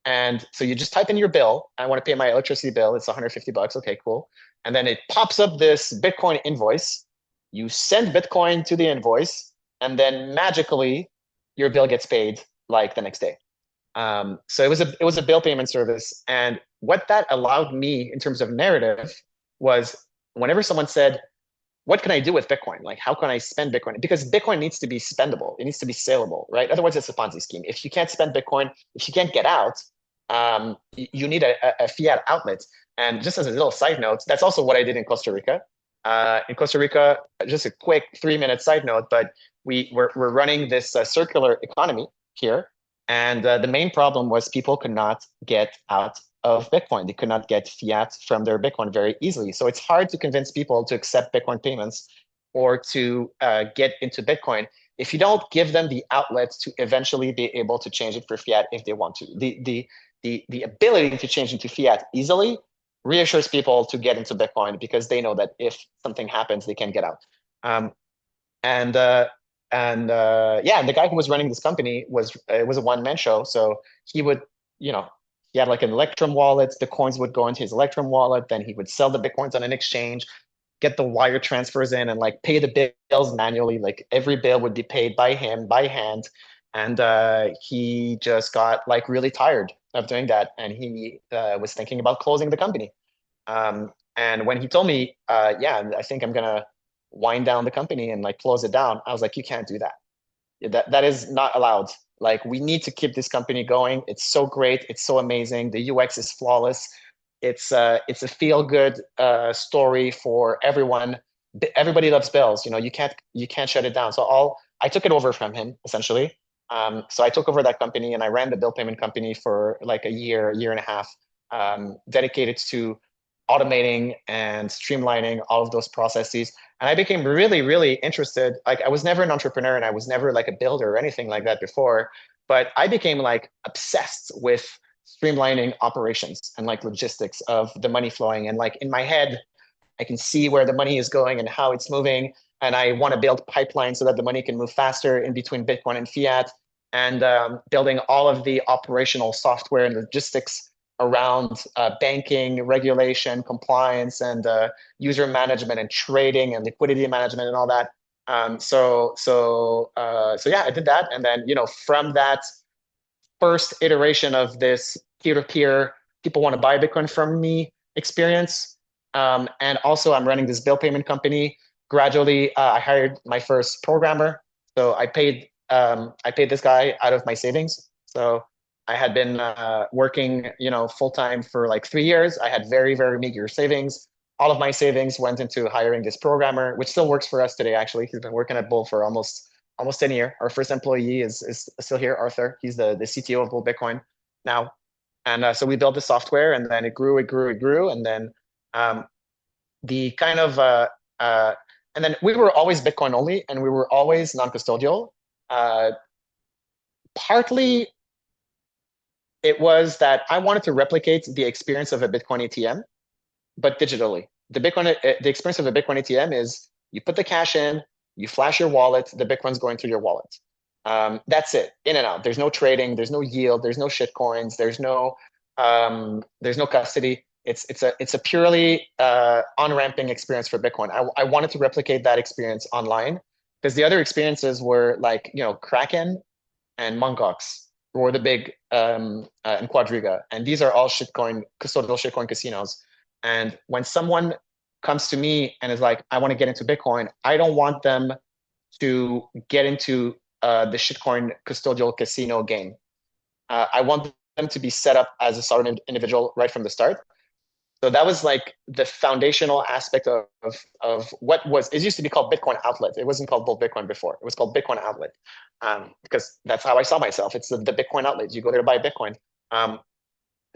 And so you just type in your bill. I want to pay my electricity bill. It's $150. Okay, cool. And then it pops up this Bitcoin invoice. You send Bitcoin to the invoice, and then magically your bill gets paid like the next day. So it was a bill payment service. And what that allowed me in terms of narrative was whenever someone said, what can I do with Bitcoin? Like, how can I spend Bitcoin? Because Bitcoin needs to be spendable. It needs to be saleable, right? Otherwise, it's a Ponzi scheme. If you can't spend Bitcoin, if you can't get out, you need a fiat outlet. And just as a little side note, that's also what I did in Costa Rica. In Costa Rica, just a quick 3-minute side note, but we're running this circular economy here. And the main problem was people could not get out of Bitcoin. They could not get fiat from their Bitcoin very easily. So it's hard to convince people to accept Bitcoin payments or to get into Bitcoin if you don't give them the outlets to eventually be able to change it for fiat if they want to. The ability to change into fiat easily reassures people to get into Bitcoin because they know that if something happens, they can get out. Yeah, the guy who was running this company was a one-man show. So he would, he had like an Electrum wallet. The coins would go into his Electrum wallet. Then he would sell the Bitcoins on an exchange, get the wire transfers in, and like pay the bills manually. Like every bill would be paid by him by hand. And he just got like really tired of doing that, and he was thinking about closing the company. And when he told me, yeah, I think I'm gonna wind down the company and like close it down, I was like, you can't do that. That is not allowed. Like, we need to keep this company going. It's so great. It's so amazing. The UX is flawless. It's a feel-good story for everyone. Everybody loves bills. You can't shut it down. So I took it over from him essentially. So I took over that company and I ran the bill payment company for like a year and a half, dedicated to automating and streamlining all of those processes. And I became really, really interested. Like, I was never an entrepreneur and I was never like a builder or anything like that before, but I became like obsessed with streamlining operations and like logistics of the money flowing. And like in my head, I can see where the money is going and how it's moving. And I want to build pipelines so that the money can move faster in between Bitcoin and fiat, and building all of the operational software and logistics around banking, regulation, compliance, and user management and trading and liquidity management and all that. So yeah, I did that. And then, from that first iteration of this peer-to-peer, people want to buy Bitcoin from me experience. And also I'm running this bill payment company. Gradually, I hired my first programmer. So I paid this guy out of my savings. So I had been working, full-time for like 3 years. I had very, very meager savings. All of my savings went into hiring this programmer, which still works for us today, actually. He's been working at Bull for almost 10 years. Our first employee is still here, Arthur. He's the CTO of Bull Bitcoin now. And so we built the software, and then it grew. And then the kind of, and then we were always Bitcoin only, and we were always non-custodial. Partly, it was that I wanted to replicate the experience of a Bitcoin ATM, but digitally. The experience of a Bitcoin ATM is you put the cash in, you flash your wallet, the Bitcoin's going through your wallet. That's it, in and out. There's no trading, there's no yield, there's no shit coins, there's no custody. It's a purely on-ramping experience for Bitcoin. I wanted to replicate that experience online, because the other experiences were like, Kraken and Mongox were the big, and Quadriga. And these are all custodial shitcoin casinos. And when someone comes to me and is like, I want to get into Bitcoin, I don't want them to get into the shitcoin custodial casino game. I want them to be set up as a sovereign individual right from the start. So that was like the foundational aspect of what was, it used to be called Bitcoin Outlet. It wasn't called Bull Bitcoin before. It was called Bitcoin Outlet, because that's how I saw myself. It's the Bitcoin outlet. You go there to buy Bitcoin.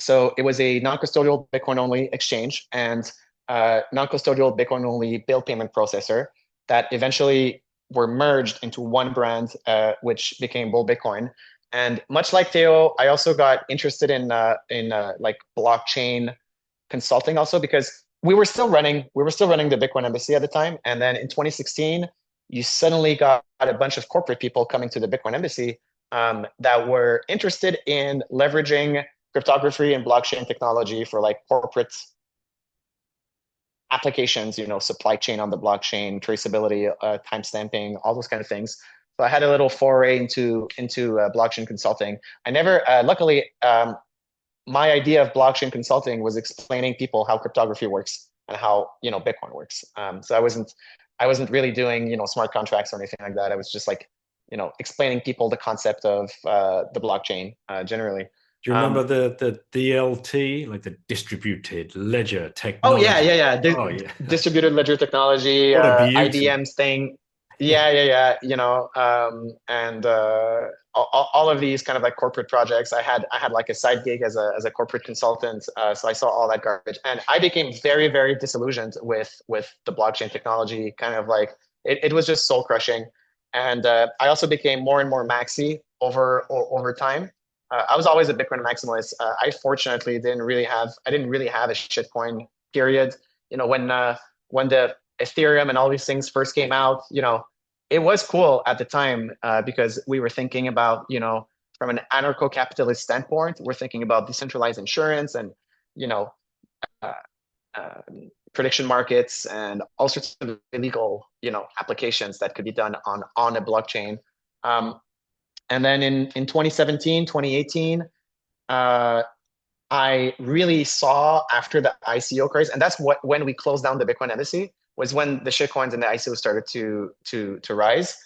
So it was a non-custodial Bitcoin only exchange and non-custodial Bitcoin only bill payment processor that eventually were merged into one brand, which became Bull Bitcoin. And much like Theo, I also got interested in like blockchain consulting also, because we were still running the Bitcoin Embassy at the time. And then in 2016, you suddenly got a bunch of corporate people coming to the Bitcoin Embassy that were interested in leveraging cryptography and blockchain technology for like corporate applications, supply chain on the blockchain, traceability, timestamping, all those kind of things. So I had a little foray into blockchain consulting. I never, luckily, my idea of blockchain consulting was explaining people how cryptography works and how Bitcoin works. So I wasn't really doing smart contracts or anything like that. I was just like explaining people the concept of the blockchain generally. Do you remember the DLT, like the distributed ledger Oh technology? yeah. Oh yeah, Distributed ledger technology, what a beauty! IBM's thing. Yeah. And all of these kind of like corporate projects. I had like a side gig as a corporate consultant. So I saw all that garbage, and I became very, very disillusioned with the blockchain technology. Kind of like it was just soul crushing, and I also became more and more maxi over time. I was always a Bitcoin maximalist. I fortunately didn't really have a shitcoin period. When the Ethereum and all these things first came out, it was cool at the time because we were thinking about, from an anarcho-capitalist standpoint, we're thinking about decentralized insurance and, uh, uh, prediction markets and all sorts of illegal, applications that could be done on a blockchain. And then in 2017, 2018, I really saw after the ICO craze, and that's when we closed down the Bitcoin Embassy, was when the shitcoins and the ICO started to rise.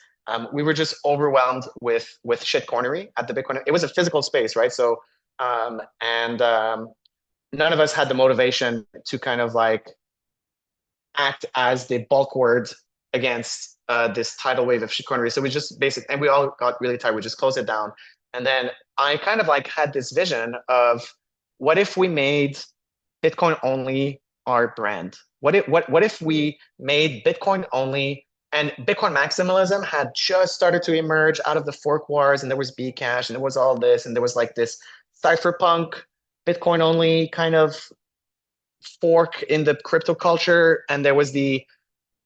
We were just overwhelmed with shitcoinery at the Bitcoin. It was a physical space, right? So none of us had the motivation to kind of like act as the bulk word against this tidal wave of shitcoinery. So we just and we all got really tired. We just closed it down. And then I kind of like had this vision of what if we made Bitcoin only our brand? What if we made Bitcoin only, and Bitcoin maximalism had just started to emerge out of the fork wars, and there was Bcash, and there was all this, and there was like this cypherpunk Bitcoin only kind of fork in the crypto culture, and there was the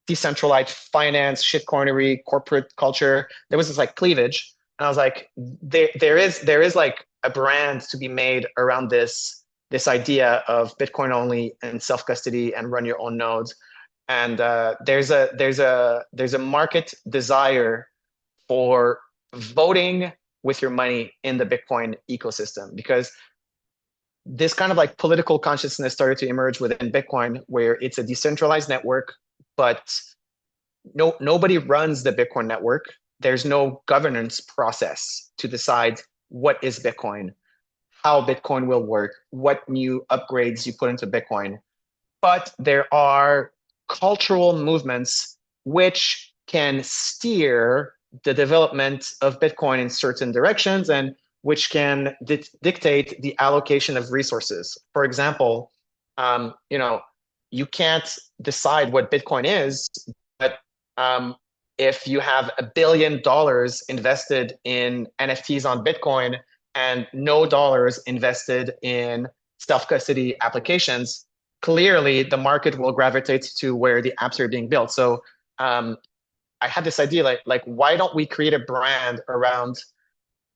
decentralized finance, shitcoinery, corporate culture. There was this like cleavage, and I was like, there is like a brand to be made around this idea of Bitcoin only and self custody and run your own nodes. And there's a market desire for voting with your money in the Bitcoin ecosystem, because this kind of like political consciousness started to emerge within Bitcoin, where it's a decentralized network, but nobody runs the Bitcoin network. There's no governance process to decide what is Bitcoin, how Bitcoin will work, what new upgrades you put into Bitcoin. But there are cultural movements which can steer the development of Bitcoin in certain directions and which can dictate the allocation of resources. For example, you can't decide what Bitcoin is, but if you have $1 billion invested in NFTs on Bitcoin and no dollars invested in self-custody applications, clearly the market will gravitate to where the apps are being built. So I had this idea, like why don't we create a brand around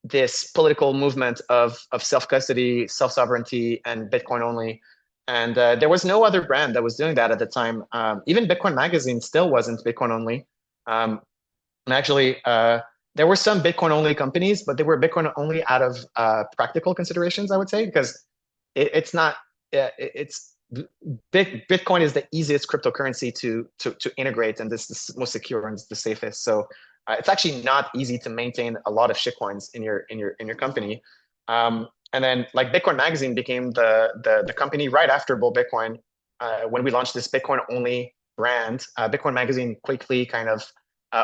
this political movement of self-custody, self-sovereignty, and Bitcoin only? And there was no other brand that was doing that at the time. Even Bitcoin Magazine still wasn't Bitcoin only. And actually, there were some Bitcoin only companies, but they were Bitcoin only out of practical considerations, I would say, because it's not, it's Bitcoin is the easiest cryptocurrency to integrate, and this is the most secure and the safest. So it's actually not easy to maintain a lot of shitcoins in your company. And then like Bitcoin Magazine became the company right after Bull Bitcoin, when we launched this Bitcoin only brand. Bitcoin Magazine quickly kind of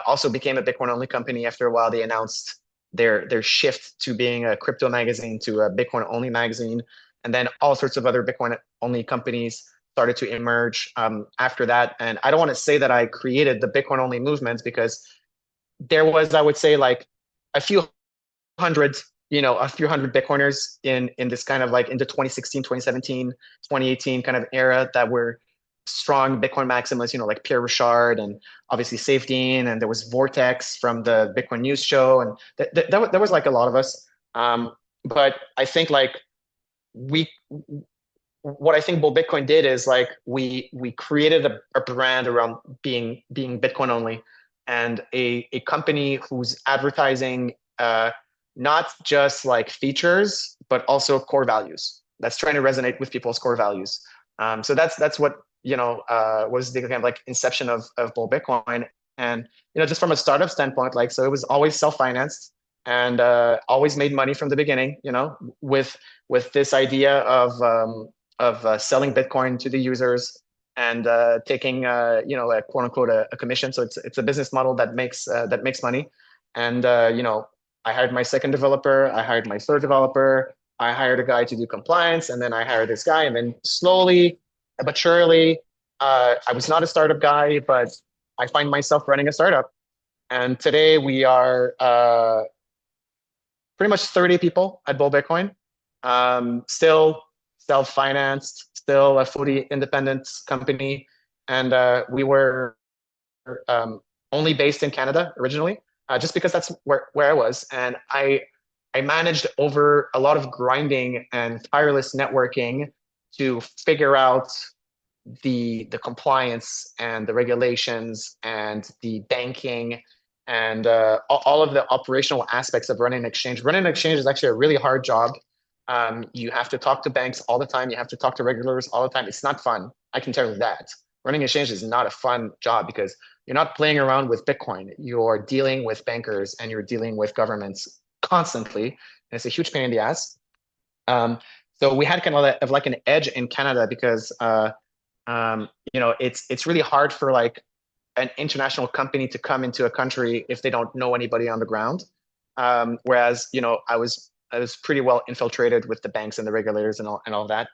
also became a Bitcoin only company. After a while, they announced their shift to being a crypto magazine to a Bitcoin only magazine, and then all sorts of other Bitcoin only companies started to emerge after that. And I don't want to say that I created the Bitcoin only movement, because there was, I would say, like a few hundred, a few hundred Bitcoiners in this kind of like in the 2016, 2017, 2018 kind of era that were strong Bitcoin maximalists, like Pierre Richard and obviously Safedine, and there was Vortex from the Bitcoin News Show, and that was like a lot of us. But I think like what I think Bull Bitcoin did is like we created a brand around being Bitcoin only, and a company whose advertising not just like features but also core values. That's trying to resonate with people's core values. So that's what was the kind of like inception of Bull Bitcoin. And just from a startup standpoint, like, so it was always self-financed and always made money from the beginning. With this idea of selling Bitcoin to the users and taking a quote unquote a commission. So it's a business model that makes money. And I hired my second developer, I hired my third developer, I hired a guy to do compliance, and then I hired this guy, and then slowly but surely, I was not a startup guy, but I find myself running a startup. And today we are pretty much 30 people at Bull Bitcoin. Still self-financed, still a fully independent company. And we were only based in Canada originally, just because that's where I was. And I managed over a lot of grinding and tireless networking to figure out the compliance and the regulations and the banking and all of the operational aspects of running an exchange. Running an exchange is actually a really hard job. You have to talk to banks all the time. You have to talk to regulators all the time. It's not fun. I can tell you that. Running an exchange is not a fun job because you're not playing around with Bitcoin. You're dealing with bankers and you're dealing with governments constantly. And it's a huge pain in the ass. So we had kind of like an edge in Canada because it's really hard for like an international company to come into a country if they don't know anybody on the ground. Whereas I was pretty well infiltrated with the banks and the regulators and all that.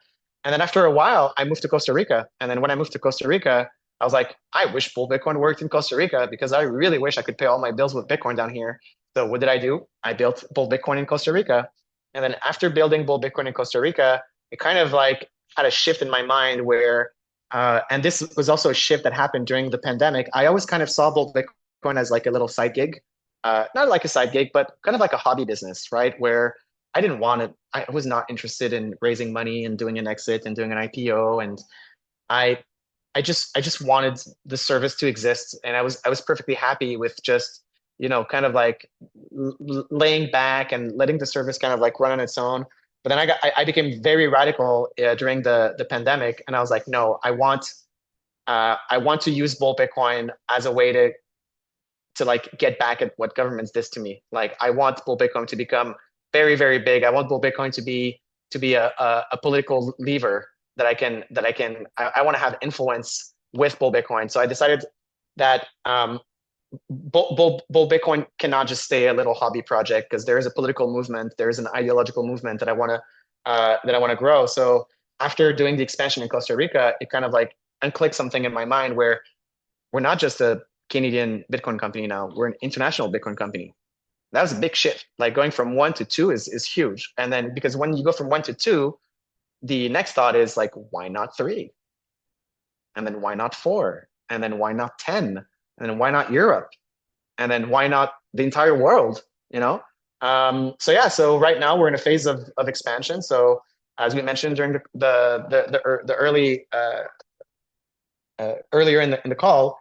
And then after a while, I moved to Costa Rica. And then when I moved to Costa Rica, I was like, I wish Bull Bitcoin worked in Costa Rica because I really wish I could pay all my bills with Bitcoin down here. So what did I do? I built Bull Bitcoin in Costa Rica. And then after building Bull Bitcoin in Costa Rica, it kind of like had a shift in my mind where, and this was also a shift that happened during the pandemic. I always kind of saw Bull Bitcoin as like a little side gig, not like a side gig, but kind of like a hobby business, right? Where I didn't want it. I was not interested in raising money and doing an exit and doing an IPO. And I just wanted the service to exist. And I was perfectly happy with just, kind of like laying back and letting the service kind of like run on its own. But then I became very radical during the pandemic. And I was like, no, I want to use Bull Bitcoin as a way to like get back at what governments did to me. Like I want Bull Bitcoin to become very, very big. I want Bull Bitcoin to be a political lever that I want to have influence with Bull Bitcoin. So I decided that Bull Bitcoin cannot just stay a little hobby project because there is a political movement, there is an ideological movement that I want to grow. So after doing the expansion in Costa Rica, it kind of like unclicked something in my mind where we're not just a Canadian Bitcoin company now, we're an international Bitcoin company. That was a big shift. Like going from 1 to 2 is huge. And then because when you go from 1 to 2, the next thought is like, why not 3? And then why not 4? And then why not 10? And then why not Europe? And then why not the entire world? So right now we're in a phase of expansion. So as we mentioned during the early earlier in the call,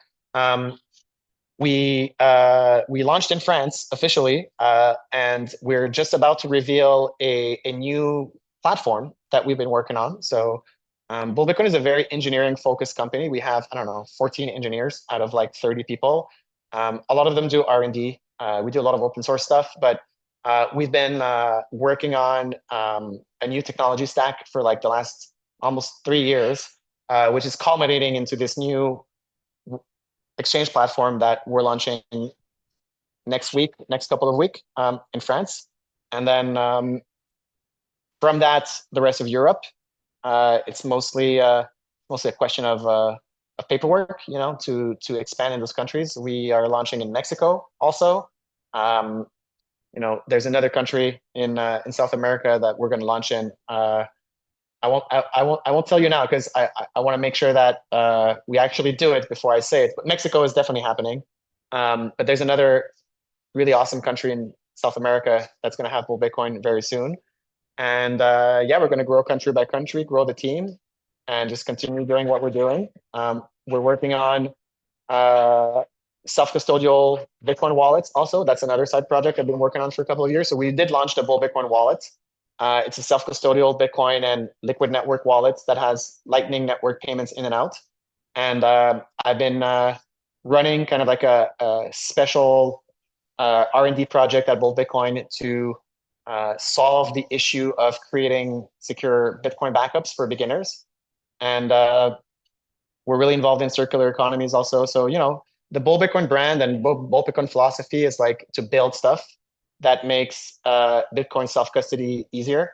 we launched in France officially, and we're just about to reveal a new platform that we've been working on. So Bull Bitcoin is a very engineering focused company. We have, I don't know, 14 engineers out of like 30 people. A lot of them do R&D. We do a lot of open source stuff, but we've been working on a new technology stack for like the last almost 3 years, which is culminating into this new exchange platform that we're launching next couple of weeks in France. And then from that, the rest of Europe, it's mostly a question of paperwork, to expand in those countries. We are launching in Mexico also. There's another country in South America that we're going to launch in. I won't tell you now because I want to make sure that we actually do it before I say it. But Mexico is definitely happening. But there's another really awesome country in South America that's going to have full Bitcoin very soon. And we're going to grow country by country, grow the team, and just continue doing what we're doing. We're working on self-custodial Bitcoin wallets also. That's another side project I've been working on for a couple of years. So we did launch the Bull Bitcoin wallet. It's a self-custodial Bitcoin and liquid network wallet that has Lightning Network payments in and out. And I've been running kind of like a special R&D project at Bull Bitcoin to solve the issue of creating secure Bitcoin backups for beginners. And we're really involved in circular economies also. So, the Bull Bitcoin brand and Bull Bitcoin philosophy is like to build stuff that makes Bitcoin self-custody easier,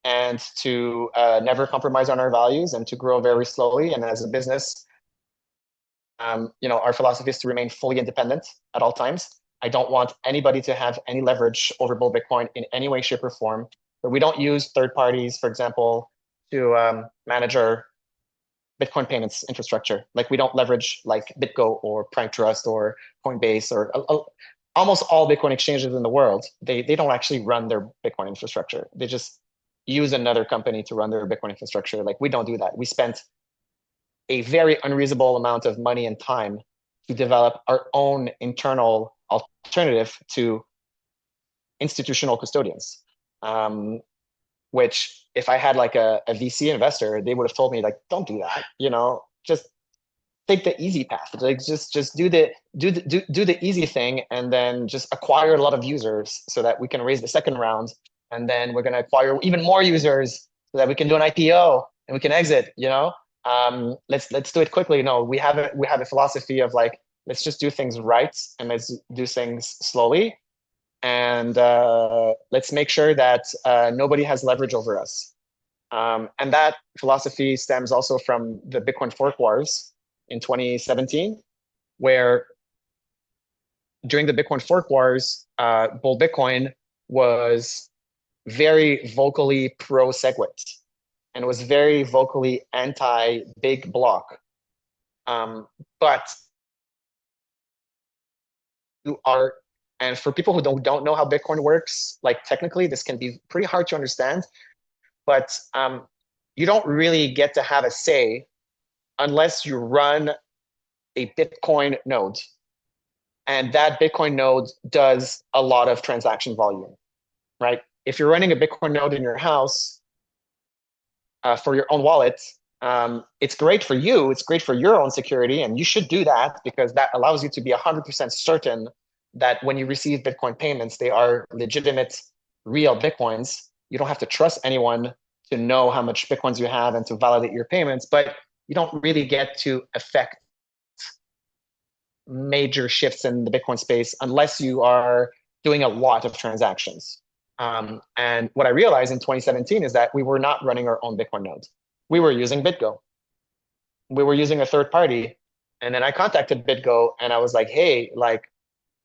and to never compromise on our values, and to grow very slowly. And as a business, our philosophy is to remain fully independent at all times. I don't want anybody to have any leverage over Bull Bitcoin in any way, shape, or form. But we don't use third parties, for example, to manage our Bitcoin payments infrastructure. Like we don't leverage like BitGo or Prime Trust or Coinbase or almost all Bitcoin exchanges in the world. They don't actually run their Bitcoin infrastructure. They just use another company to run their Bitcoin infrastructure. Like we don't do that. We spent a very unreasonable amount of money and time to develop our own internal alternative to institutional custodians. Which if I had like a VC investor, they would have told me like, don't do that, just take the easy path. Like just do the easy thing, and then just acquire a lot of users so that we can raise the second round. And then we're going to acquire even more users so that we can do an IPO and we can exit, let's do it quickly. No, we have a philosophy of like, let's just do things right, and let's do things slowly. And let's make sure that nobody has leverage over us. And that philosophy stems also from the Bitcoin fork wars in 2017, where during the Bitcoin fork wars, Bull Bitcoin was very vocally pro-SegWit and was very vocally anti-big block. But you are And for people who don't know how Bitcoin works, like technically, this can be pretty hard to understand. But you don't really get to have a say unless you run a Bitcoin node. And that Bitcoin node does a lot of transaction volume, right? If you're running a Bitcoin node in your house for your own wallet, it's great for you. It's great for your own security. And you should do that because that allows you to be 100% certain that when you receive Bitcoin payments, they are legitimate, real Bitcoins. You don't have to trust anyone to know how much Bitcoins you have and to validate your payments, but you don't really get to affect major shifts in the Bitcoin space unless you are doing a lot of transactions. And what I realized in 2017 is that we were not running our own Bitcoin nodes. We were using BitGo. We were using a third party. And then I contacted BitGo and I was like, hey, like,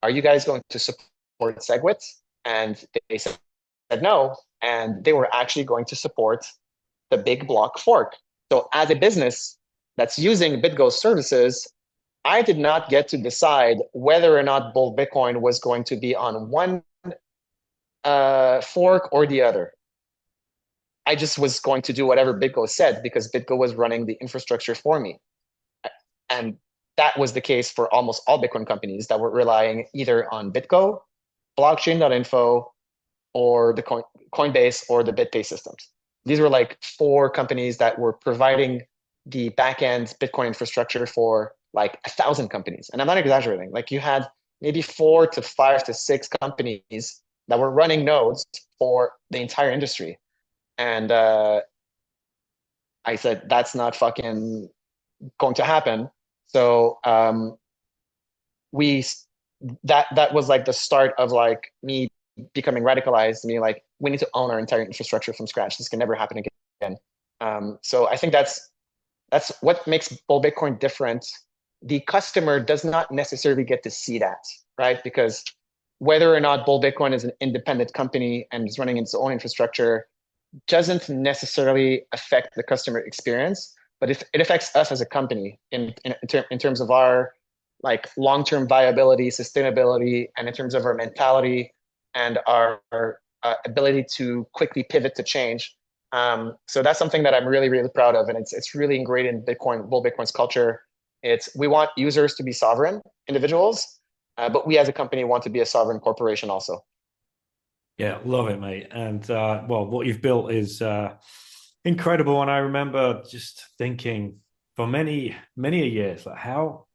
are you guys going to support SegWit? And they said no. And they were actually going to support the big block fork. So as a business that's using BitGo's services, I did not get to decide whether or not Bull Bitcoin was going to be on one fork or the other. I just was going to do whatever BitGo said because BitGo was running the infrastructure for me. And that was the case for almost all Bitcoin companies that were relying either on BitGo, blockchain.info, or the Coinbase or the BitPay systems. These were like 4 companies that were providing the backend Bitcoin infrastructure for like 1,000 companies. And I'm not exaggerating. Like you had maybe 4 to 5 to 6 companies that were running nodes for the entire industry. And I said, that's not fucking going to happen. So we that was like the start of like me becoming radicalized. Me like, we need to own our entire infrastructure from scratch. This can never happen again. So I think that's what makes Bull Bitcoin different. The customer does not necessarily get to see that, right? Because whether or not Bull Bitcoin is an independent company and is running its own infrastructure doesn't necessarily affect the customer experience, but it affects us as a company in terms of our like long-term viability, sustainability, and in terms of our mentality and our ability to quickly pivot to change. So that's something that I'm really, really proud of, and it's really ingrained in Bull Bitcoin's culture. We want users to be sovereign individuals, but we as a company want to be a sovereign corporation also. Yeah, love it, mate. And well, what you've built is incredible. And I remember just thinking for many, many a years, like how,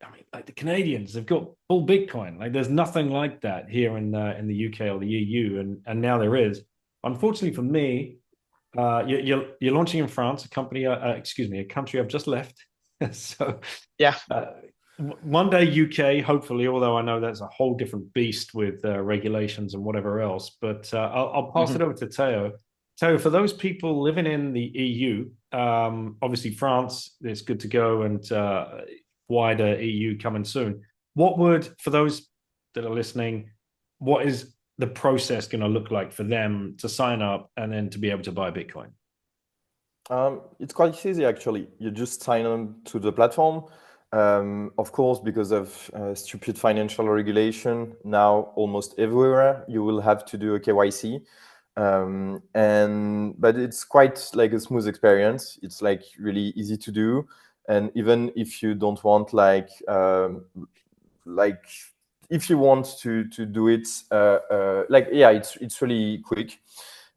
I mean, like the Canadians, they've got full Bitcoin. Like there's nothing like that here in the UK or the EU, and now there is. Unfortunately for me, you're launching in France, a company, excuse me, a country I've just left. So yeah. One day UK, hopefully, although I know that's a whole different beast with regulations and whatever else. But I'll pass it over to Theo. Theo, for those people living in the EU, obviously France is good to go, and wider EU coming soon. What would, for those that are listening, what is the process going to look like for them to sign up and then to be able to buy Bitcoin? It's quite easy, actually. You just sign on to the platform. Of course, because of stupid financial regulation, now almost everywhere you will have to do a KYC. But it's quite like a smooth experience. It's like really easy to do. And even if you don't want like if you want to do it, it's really quick.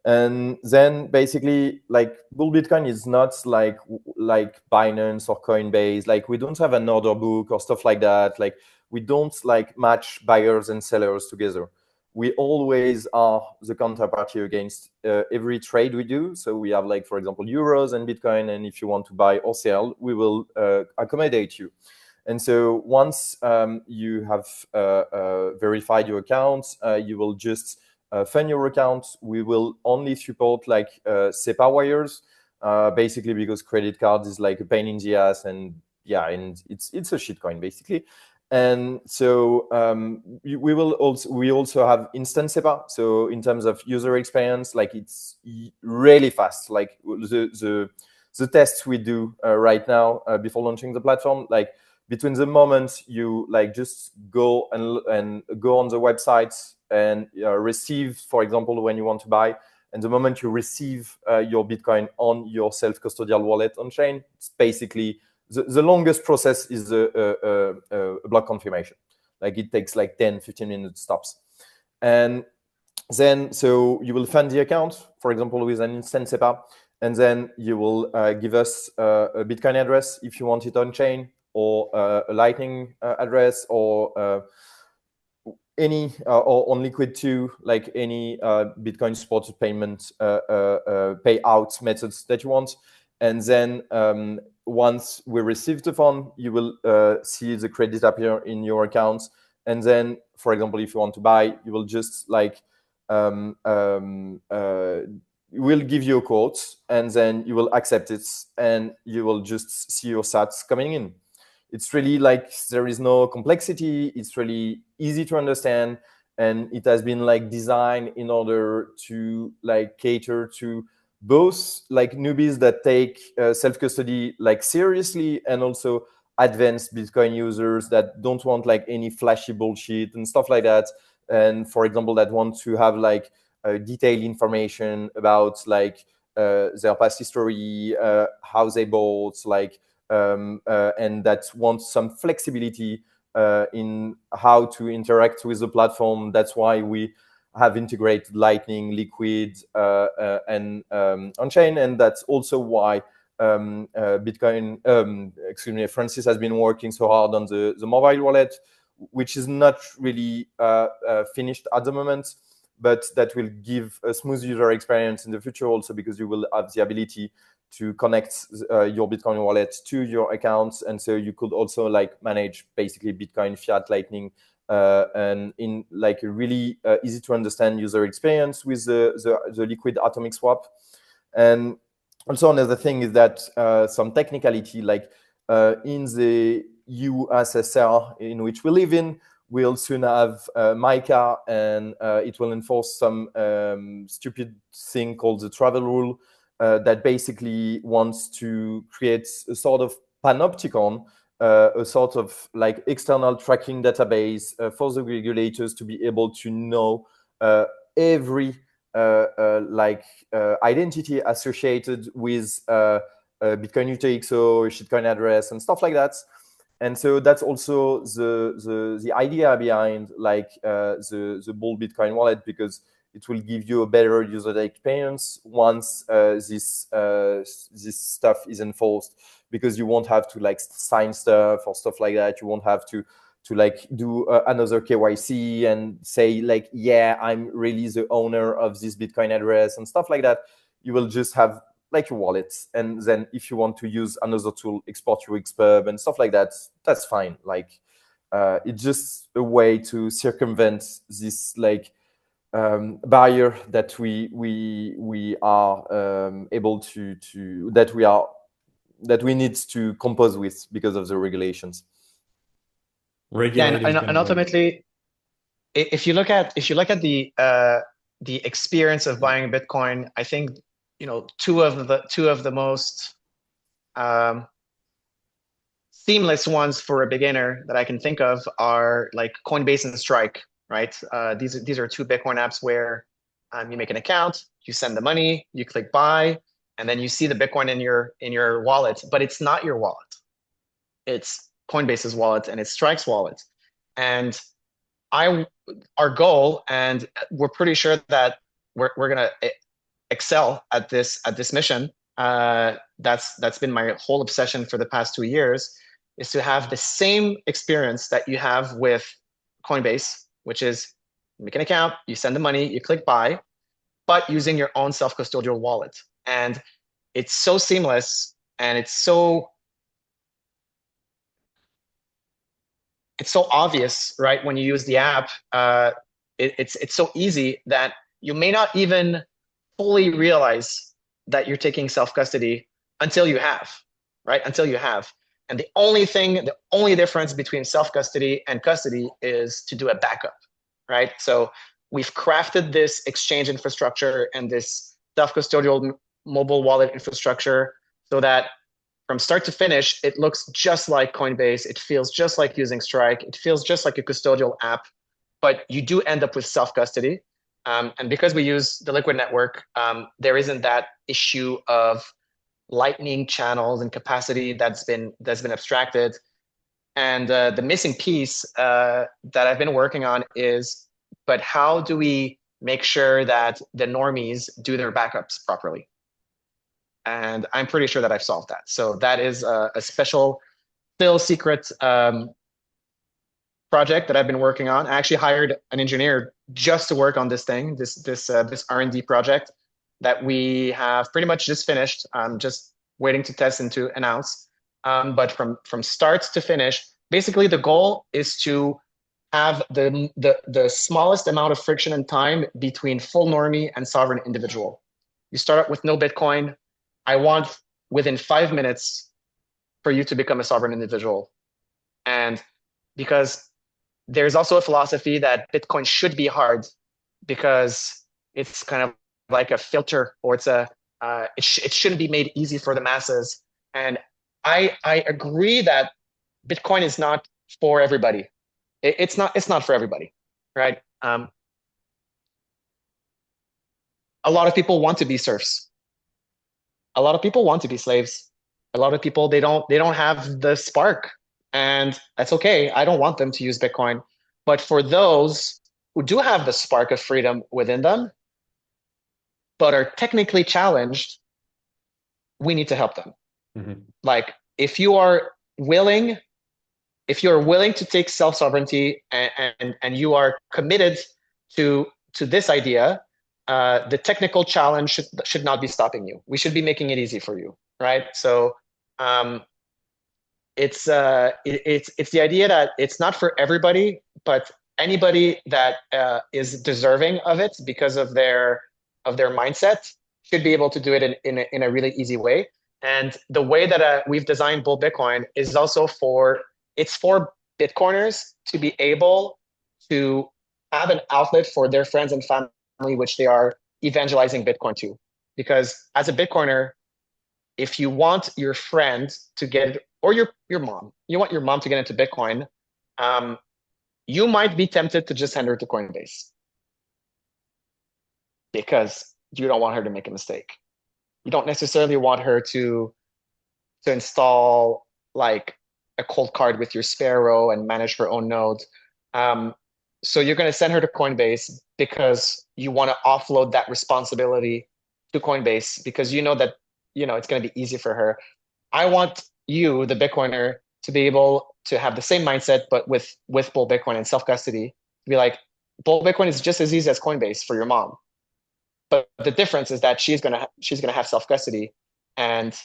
And then basically, like Bull Bitcoin is not like Binance or Coinbase. Like we don't have an order book or stuff like that. Like we don't like match buyers and sellers together. We always are the counterparty against every trade we do. So we have like, for example, euros and Bitcoin. And if you want to buy or sell, we will accommodate you. And so once you have verified your account, you will just fund your account. We will only support like SEPA wires, basically because credit cards is like a pain in the ass, and yeah, and it's a shitcoin basically. And so we also have instant SEPA. So in terms of user experience, like it's really fast. Like the tests we do right now before launching the platform, like between the moment you like just go and go on the website and receive, for example, when you want to buy, and the moment you receive your Bitcoin on your self-custodial wallet on chain, it's basically the longest process is a block confirmation. Like it takes like 10-15 minutes tops. And then so you will fund the account, for example, with an instant SEPA, and then you will give us a Bitcoin address if you want it on chain, or a Lightning address, or any or on Liquid 2, like any Bitcoin supported payment payout methods that you want. And then once we receive the fund, you will see the credit appear in your account. And then, for example, if you want to buy, you will just like we'll give you a quote, and then you will accept it, and you will just see your sats coming in. It's really like there is no complexity. It's really easy to understand, and it has been like designed in order to like cater to both like newbies that take self-custody like seriously, and also advanced Bitcoin users that don't want like any flashy bullshit and stuff like that. And for example, that want to have like detailed information about like their past history, how they bought, like and that want some flexibility in how to interact with the platform. That's why we have integrated Lightning, Liquid, and on-chain, and that's also why Francis has been working so hard on the mobile wallet. which is not really finished at the moment, but that will give a smooth user experience in the future also, because you will have the ability to connect your Bitcoin wallet to your accounts. And so you could also like manage basically Bitcoin, fiat, Lightning, and in like a really easy to understand user experience with the liquid atomic swap. And also another thing is that some technicality, like in the USSR in which we live in, we'll soon have MICA, and it will enforce some stupid thing called the travel rule that basically wants to create a sort of panopticon, a sort of like external tracking database for the regulators to be able to know every identity associated with Bitcoin UTXO, shitcoin address, and stuff like that. And so that's also the idea behind like the Bull Bitcoin wallet, because it will give you a better user experience once this stuff is enforced, because you won't have to like sign stuff or stuff like that. You won't have to like do another KYC and say like, yeah, I'm really the owner of this Bitcoin address and stuff like that. You will just have like your wallet, and then if you want to use another tool, export your Xpub and stuff like that, that's fine. Like it's just a way to circumvent this like barrier that we are able to that we need to compose with because of the regulations. And ultimately, if you look at the experience of buying Bitcoin, I think two of the most seamless ones for a beginner that I can think of are like Coinbase and Strike, right? These are two Bitcoin apps where you make an account, you send the money, you click buy, and then you see the Bitcoin in your wallet, but it's not your wallet. It's Coinbase's wallet and it's Strike's wallet. And our goal, and we're pretty sure that we're gonna excel at this mission. That's been my whole obsession for the past 2 years, is to have the same experience that you have with Coinbase, which is you make an account, you send the money, you click buy, but using your own self-custodial wallet. And it's so seamless, and it's so obvious, right? When you use the app, it's so easy that you may not even fully realize that you're taking self-custody until you have, right? Until you have. And the only difference between self-custody and custody is to do a backup, right? So we've crafted this exchange infrastructure and this self-custodial mobile wallet infrastructure so that from start to finish, it looks just like Coinbase. It feels just like using Strike. It feels just like a custodial app, but you do end up with self-custody. And because we use the Liquid network, there isn't that issue of Lightning channels and capacity that's been abstracted. And the missing piece that I've been working on is, but how do we make sure that the normies do their backups properly? And I'm pretty sure that I've solved that. So that is a special, still secret project that I've been working on. I actually hired an engineer just to work on this thing, this R&D project that we have pretty much just finished. I'm just waiting to test and to announce. But from start to finish, basically the goal is to have the smallest amount of friction and time between full normie and sovereign individual. You start out with no Bitcoin. I want within 5 minutes for you to become a sovereign individual. And because there's also a philosophy that Bitcoin should be hard because it's kind of like a filter, or it shouldn't be made easy for the masses. And I agree that Bitcoin is not for everybody. It's not for everybody, right? A lot of people want to be serfs. A lot of people want to be slaves. A lot of people, they don't have the spark, and that's okay. I don't want them to use Bitcoin. But for those who do have the spark of freedom within them, but are technically challenged, we need to help them. Mm-hmm. Like if you are willing, if you're willing to take self-sovereignty and you are committed to this idea, the technical challenge should not be stopping you. We should be making it easy for you, right? So it's the idea that it's not for everybody, but anybody that is deserving of it because of their mindset should be able to do it in a really easy way. And the way that we've designed Bull Bitcoin is also for Bitcoiners to be able to have an outlet for their friends and family, which they are evangelizing Bitcoin to. Because as a Bitcoiner, if you want your friend to get, or your mom, you want your mom to get into Bitcoin, you might be tempted to just send her to Coinbase because you don't want her to make a mistake. You don't necessarily want her to install like a cold card with your Sparrow and manage her own node. So you're going to send her to Coinbase because you want to offload that responsibility to Coinbase because you know that it's going to be easy for her. I want you, the Bitcoiner, to be able to have the same mindset, but with Bull Bitcoin and self-custody, to be like, Bull Bitcoin is just as easy as Coinbase for your mom. But the difference is that she's gonna have self-custody, and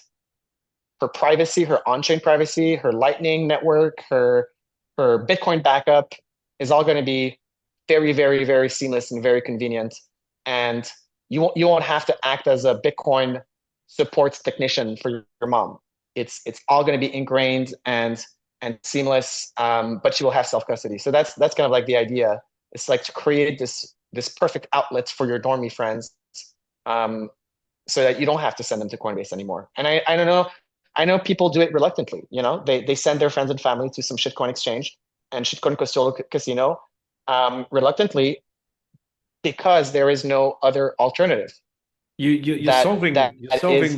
her privacy, her on-chain privacy, her Lightning network, her Bitcoin backup is all going to be very, very, very seamless and very convenient. And you won't have to act as a Bitcoin support technician for your mom. It's all going to be ingrained and seamless, but she will have self-custody. So that's kind of like the idea. It's like to create this perfect outlet for your normie friends, so that you don't have to send them to Coinbase anymore. And I don't know. I know people do it reluctantly. They send their friends and family to some shitcoin exchange and shitcoin casino reluctantly because there is no other alternative. You're solving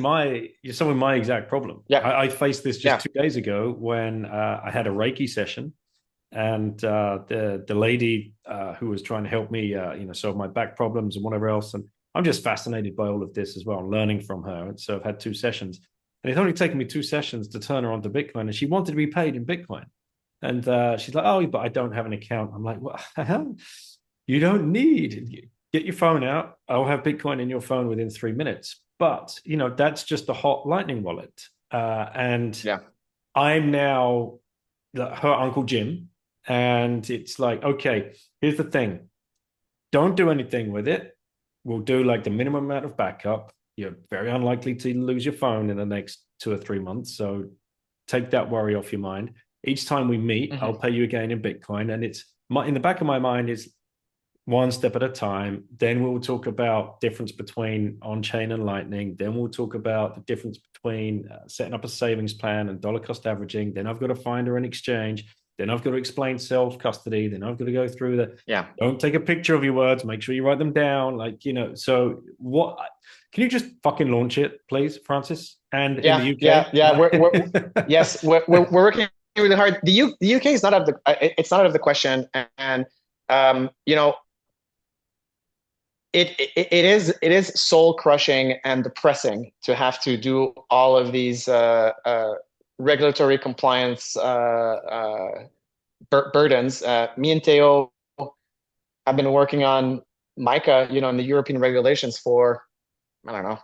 my exact problem. Yeah. I faced this just 2 days ago when I had a Reiki session, and the lady who was trying to help me solve my back problems and whatever else, and I'm just fascinated by all of this as well, learning from her. And so I've had 2 sessions, and it's only taken me 2 sessions to turn her onto Bitcoin, and she wanted to be paid in Bitcoin. And she's like, "Oh, but I don't have an account." I'm like, "What? You don't need. Get your phone out. I'll have Bitcoin in your phone within 3 minutes." But that's just a hot Lightning wallet, and I'm now her Uncle Jim, and it's like, okay, here's the thing: don't do anything with it. We'll do like the minimum amount of backup. You're very unlikely to lose your phone in the next 2 or 3 months, so take that worry off your mind. Each time we meet, I'll pay you again in Bitcoin, and it's in the back of my mind is one step at a time. Then we'll talk about difference between on-chain and Lightning. Then we'll talk about the difference between setting up a savings plan and dollar cost averaging. Then I've got to find her an exchange. Then I've got to explain self-custody. Then I've got to go through don't take a picture of your words. Make sure you write them down. So what? Can you just fucking launch it, please, Francis? And in the UK? Yes, we're working really hard. The UK is not out of the question. And it is soul crushing and depressing to have to do all of these regulatory compliance burdens. Me and Theo have been working on MiCA, in the European regulations for, I don't know,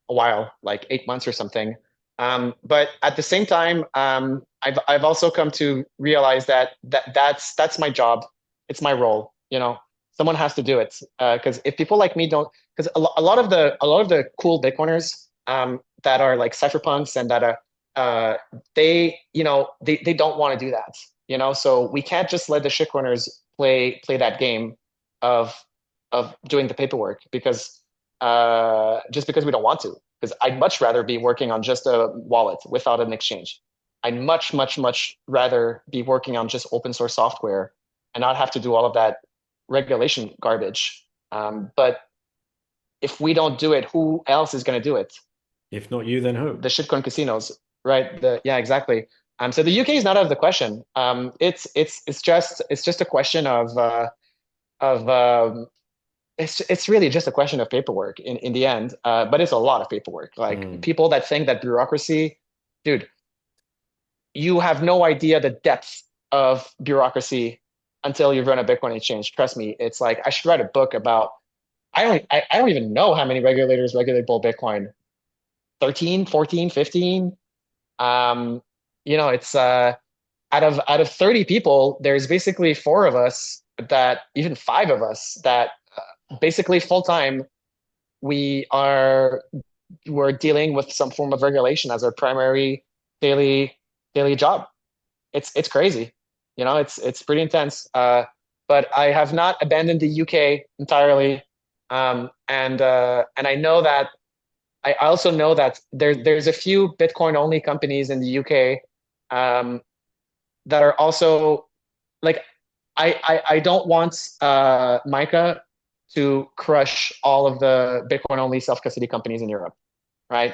a while, like 8 months or something. But at the same time, I've also come to realize that's my job. It's my role. Someone has to do it, because if people like me don't, because a lot of the cool Bitcoiners that are like cypherpunks and that they don't want to do that. So we can't just let the shitcoiners play that game of doing the paperwork because just because we don't want to. Because I'd much rather be working on just a wallet without an exchange. I'd much, much, much rather be working on just open source software and not have to do all of that regulation garbage. But if we don't do it, who else is going to do it? If not you, then who? The shitcoin casinos, right? Exactly. So the UK is not out of the question. It's just a question of it's really just a question of paperwork in the end. But it's a lot of paperwork. Like people that think that bureaucracy, dude, you have no idea the depth of bureaucracy until you run a Bitcoin exchange. Trust me, it's like I should write a book about. I don't even know how many regulators regulate bull Bitcoin. 13, 14, 15. Um, it's out of 30 people, there's basically four of us that even five of us that basically full time we are we're dealing with some form of regulation as our primary daily daily job. It's crazy. It's pretty intense. But I have not abandoned the UK entirely. And I know that I also know that there's a few Bitcoin only companies in the UK um, that are also like I don't want Micah to crush all of the Bitcoin only self custody companies in Europe, right?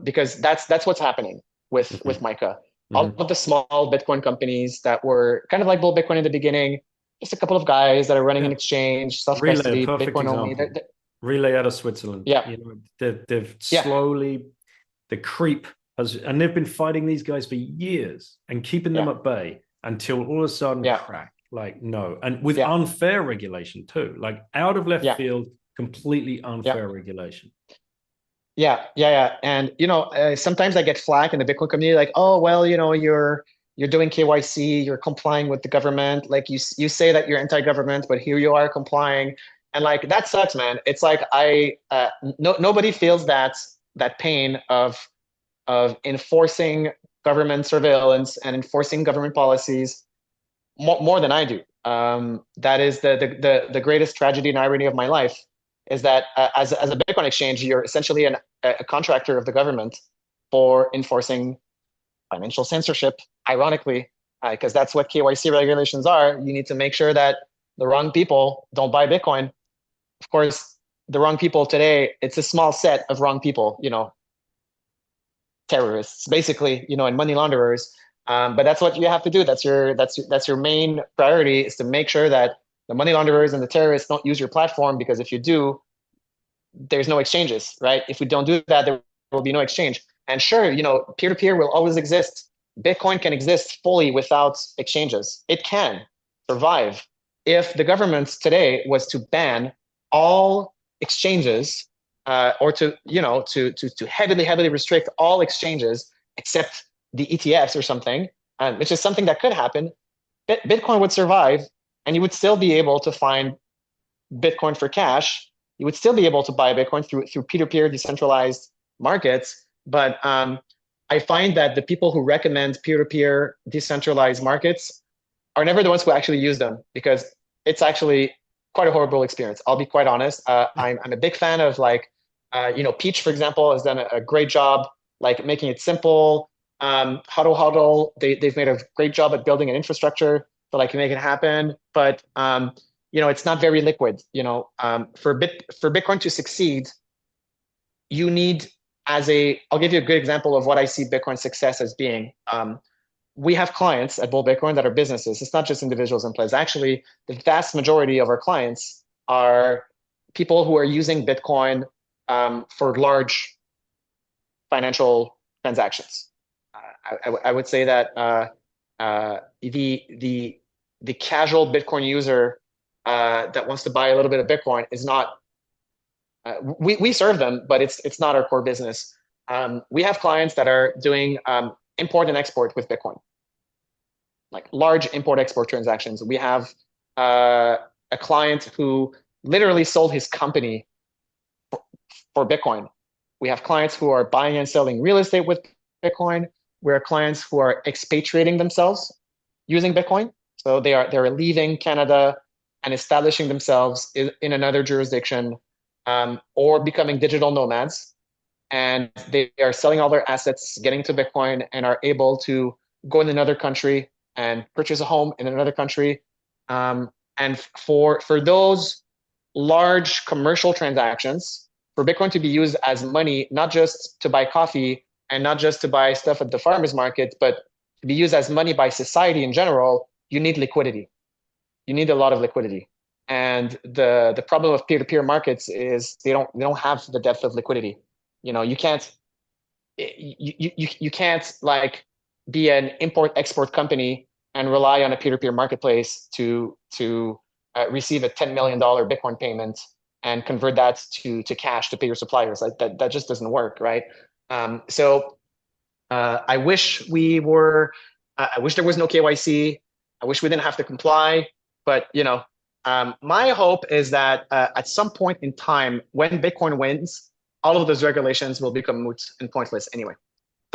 Because that's what's happening with Micah. All of the small Bitcoin companies that were kind of like Bull Bitcoin in the beginning, just a couple of guys that are running an exchange, self Relay, a custody, perfect Bitcoin only. example. Relay out of Switzerland. Yeah, They've yeah, slowly, the creep has, and they've been fighting these guys for years and keeping them yeah, at bay until all of a sudden yeah, crack. Like, no. And with yeah, unfair regulation too, like out of left yeah, field, completely yeah. unfair regulation. Yeah, yeah, yeah. And sometimes I get flack in the Bitcoin community, like, oh, well, you're doing KYC, you're complying with the government. Like you say that you're anti-government, but here you are complying, and like that sucks, man. It's like nobody feels that pain of enforcing government surveillance and enforcing government policies more than I do. That is the greatest tragedy and irony of my life is that as a Bitcoin exchange, you're essentially a contractor of the government for enforcing financial censorship, ironically, because that's what KYC regulations are. You need to make sure that the wrong people don't buy Bitcoin. Of course, the wrong people today, it's a small set of wrong people, terrorists, basically, and money launderers. But that's what you have to do. That's your main priority is to make sure that the money launderers and the terrorists don't use your platform because if you do, there's no exchanges, right? If we don't do that, there will be no exchange. And sure, peer-to-peer will always exist. Bitcoin can exist fully without exchanges. It can survive. If the government today was to ban all exchanges, or to heavily restrict all exchanges except the ETFs or something, which is something that could happen, Bitcoin would survive, and you would still be able to find Bitcoin for cash. You would still be able to buy Bitcoin through peer-to-peer decentralized markets. But I find that the people who recommend peer-to-peer decentralized markets are never the ones who actually use them because it's actually quite a horrible experience. I'll be quite honest. I'm a big fan of Peach, for example, has done a great job like making it simple. Huddle, they've made a great job at building an infrastructure to like make it happen. But it's not very liquid. For Bitcoin to succeed, you need I'll give you a good example of what I see Bitcoin success as being. We have clients at Bull Bitcoin that are businesses. It's not just individuals and players. Actually, the vast majority of our clients are people who are using Bitcoin for large financial transactions. I would say that the casual Bitcoin user that wants to buy a little bit of Bitcoin is not. We serve them, but it's not our core business. We have clients that are doing import and export with Bitcoin, like large import export transactions. We have a client who literally sold his company for Bitcoin. We have clients who are buying and selling real estate with Bitcoin. We have clients who are expatriating themselves using Bitcoin. So they're leaving Canada and establishing themselves in another jurisdiction, or becoming digital nomads. And they are selling all their assets, getting to Bitcoin, and are able to go in another country and purchase a home in another country. And for those large commercial transactions, for Bitcoin to be used as money, not just to buy coffee and not just to buy stuff at the farmer's market, but to be used as money by society in general, you need liquidity. You need a lot of liquidity. And the problem of peer-to-peer markets is they don't have the depth of liquidity. You can't like be an import-export company and rely on a peer-to-peer marketplace to receive a $10 million Bitcoin payment and convert that to cash to pay your suppliers. Like that just doesn't work, right? So I wish we were. I wish there was no KYC. I wish we didn't have to comply. But my hope is that at some point in time, when Bitcoin wins, all of those regulations will become moot and pointless anyway.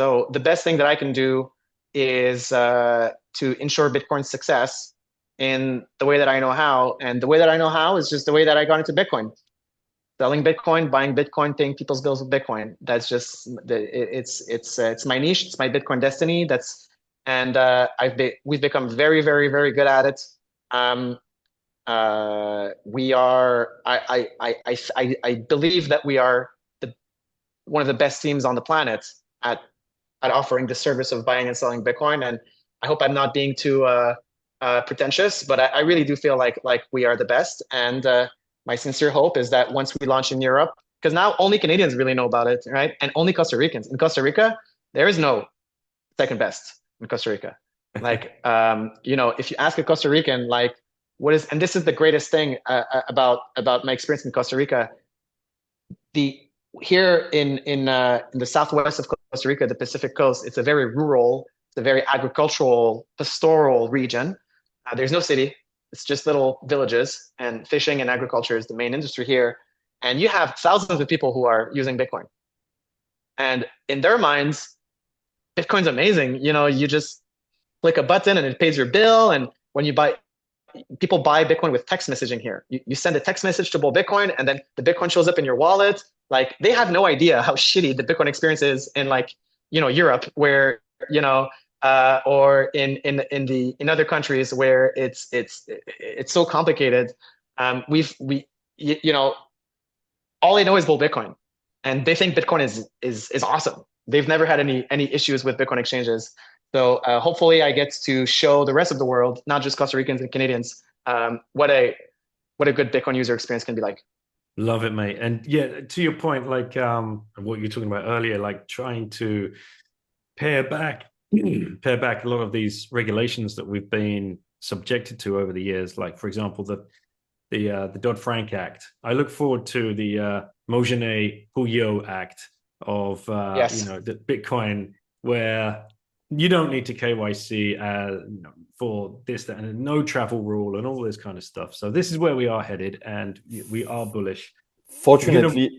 So the best thing that I can do is to ensure Bitcoin's success in the way that I know how. And the way that I know how is just the way that I got into Bitcoin. Selling Bitcoin, buying Bitcoin, paying people's bills with Bitcoin. That's just it's my niche. It's my Bitcoin destiny. We've become very, very, very good at it. We are. I believe that we are one of the best teams on the planet at offering the service of buying and selling Bitcoin. And I hope I'm not being too pretentious, but I really do feel like we are the best. And my sincere hope is that once we launch in Europe, because now only Canadians really know about it, right? And only Costa Ricans. In Costa Rica, there is no second best in Costa Rica. Like, if you ask a Costa Rican, like, what is, and this is the greatest thing about my experience in Costa Rica. Here in the southwest of Costa Rica, the Pacific coast, it's a very rural, it's a very agricultural, pastoral region. There's no city. It's just little villages, and fishing and agriculture is the main industry here. And you have thousands of people who are using Bitcoin. And in their minds, Bitcoin's amazing. You just click a button and it pays your bill. And when people buy Bitcoin with text messaging here. You send a text message to buy Bitcoin, and then the Bitcoin shows up in your wallet. Like, they have no idea how shitty the Bitcoin experience is in Europe, where or in other countries where it's so complicated. All they know is bull Bitcoin, and they think Bitcoin is awesome. They've never had any issues with Bitcoin exchanges. So hopefully I get to show the rest of the world, not just Costa Ricans and Canadians, what a good Bitcoin user experience can be like. Love it, mate. And yeah, to your point, like what you're talking about earlier, like trying to pare back a lot of these regulations that we've been subjected to over the years. Like, for example, the Dodd-Frank Act. I look forward to the Mogenet-Pouillot Act of Yes. The Bitcoin, where you don't need to KYC for this, that, and no travel rule and all this kind of stuff. So this is where we are headed, and we are bullish. Fortunately,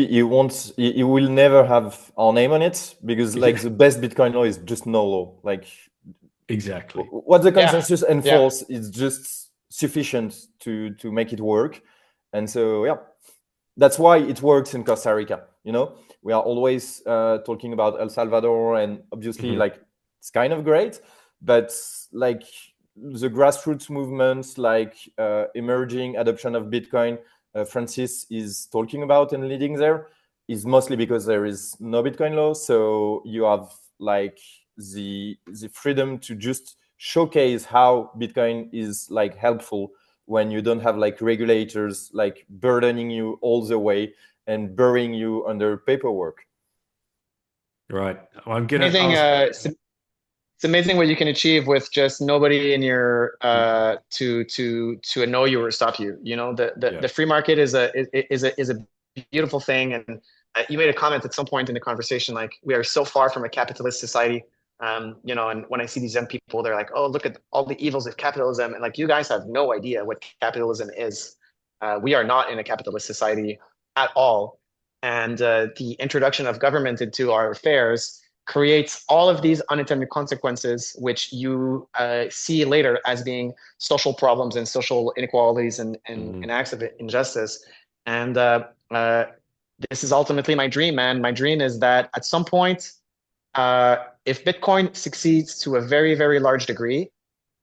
you will never have our name on it, because the best Bitcoin law is just no law. Like, exactly what the consensus enforce is just sufficient to make it work. And so that's why it works in Costa Rica. We are always talking about El Salvador, and obviously it's kind of great, but the grassroots movements, emerging adoption of Bitcoin, Francis is talking about and leading there, is mostly because there is no Bitcoin law. So you have the freedom to just showcase how Bitcoin is helpful when you don't have regulators burdening you all the way and burying you under paperwork. Right. Well, I'm gonna it's amazing what you can achieve with just nobody in your to annoy you or stop you. The free market is a beautiful thing. And you made a comment at some point in the conversation, like, we are so far from a capitalist society. And when I see these young people, they're like, oh, look at all the evils of capitalism. And you guys have no idea what capitalism is. We are not in a capitalist society at all. And the introduction of government into our affairs creates all of these unintended consequences, which you see later as being social problems and social inequalities and acts of injustice. And this is ultimately my dream, man. My dream is that at some point, if Bitcoin succeeds to a very, very large degree,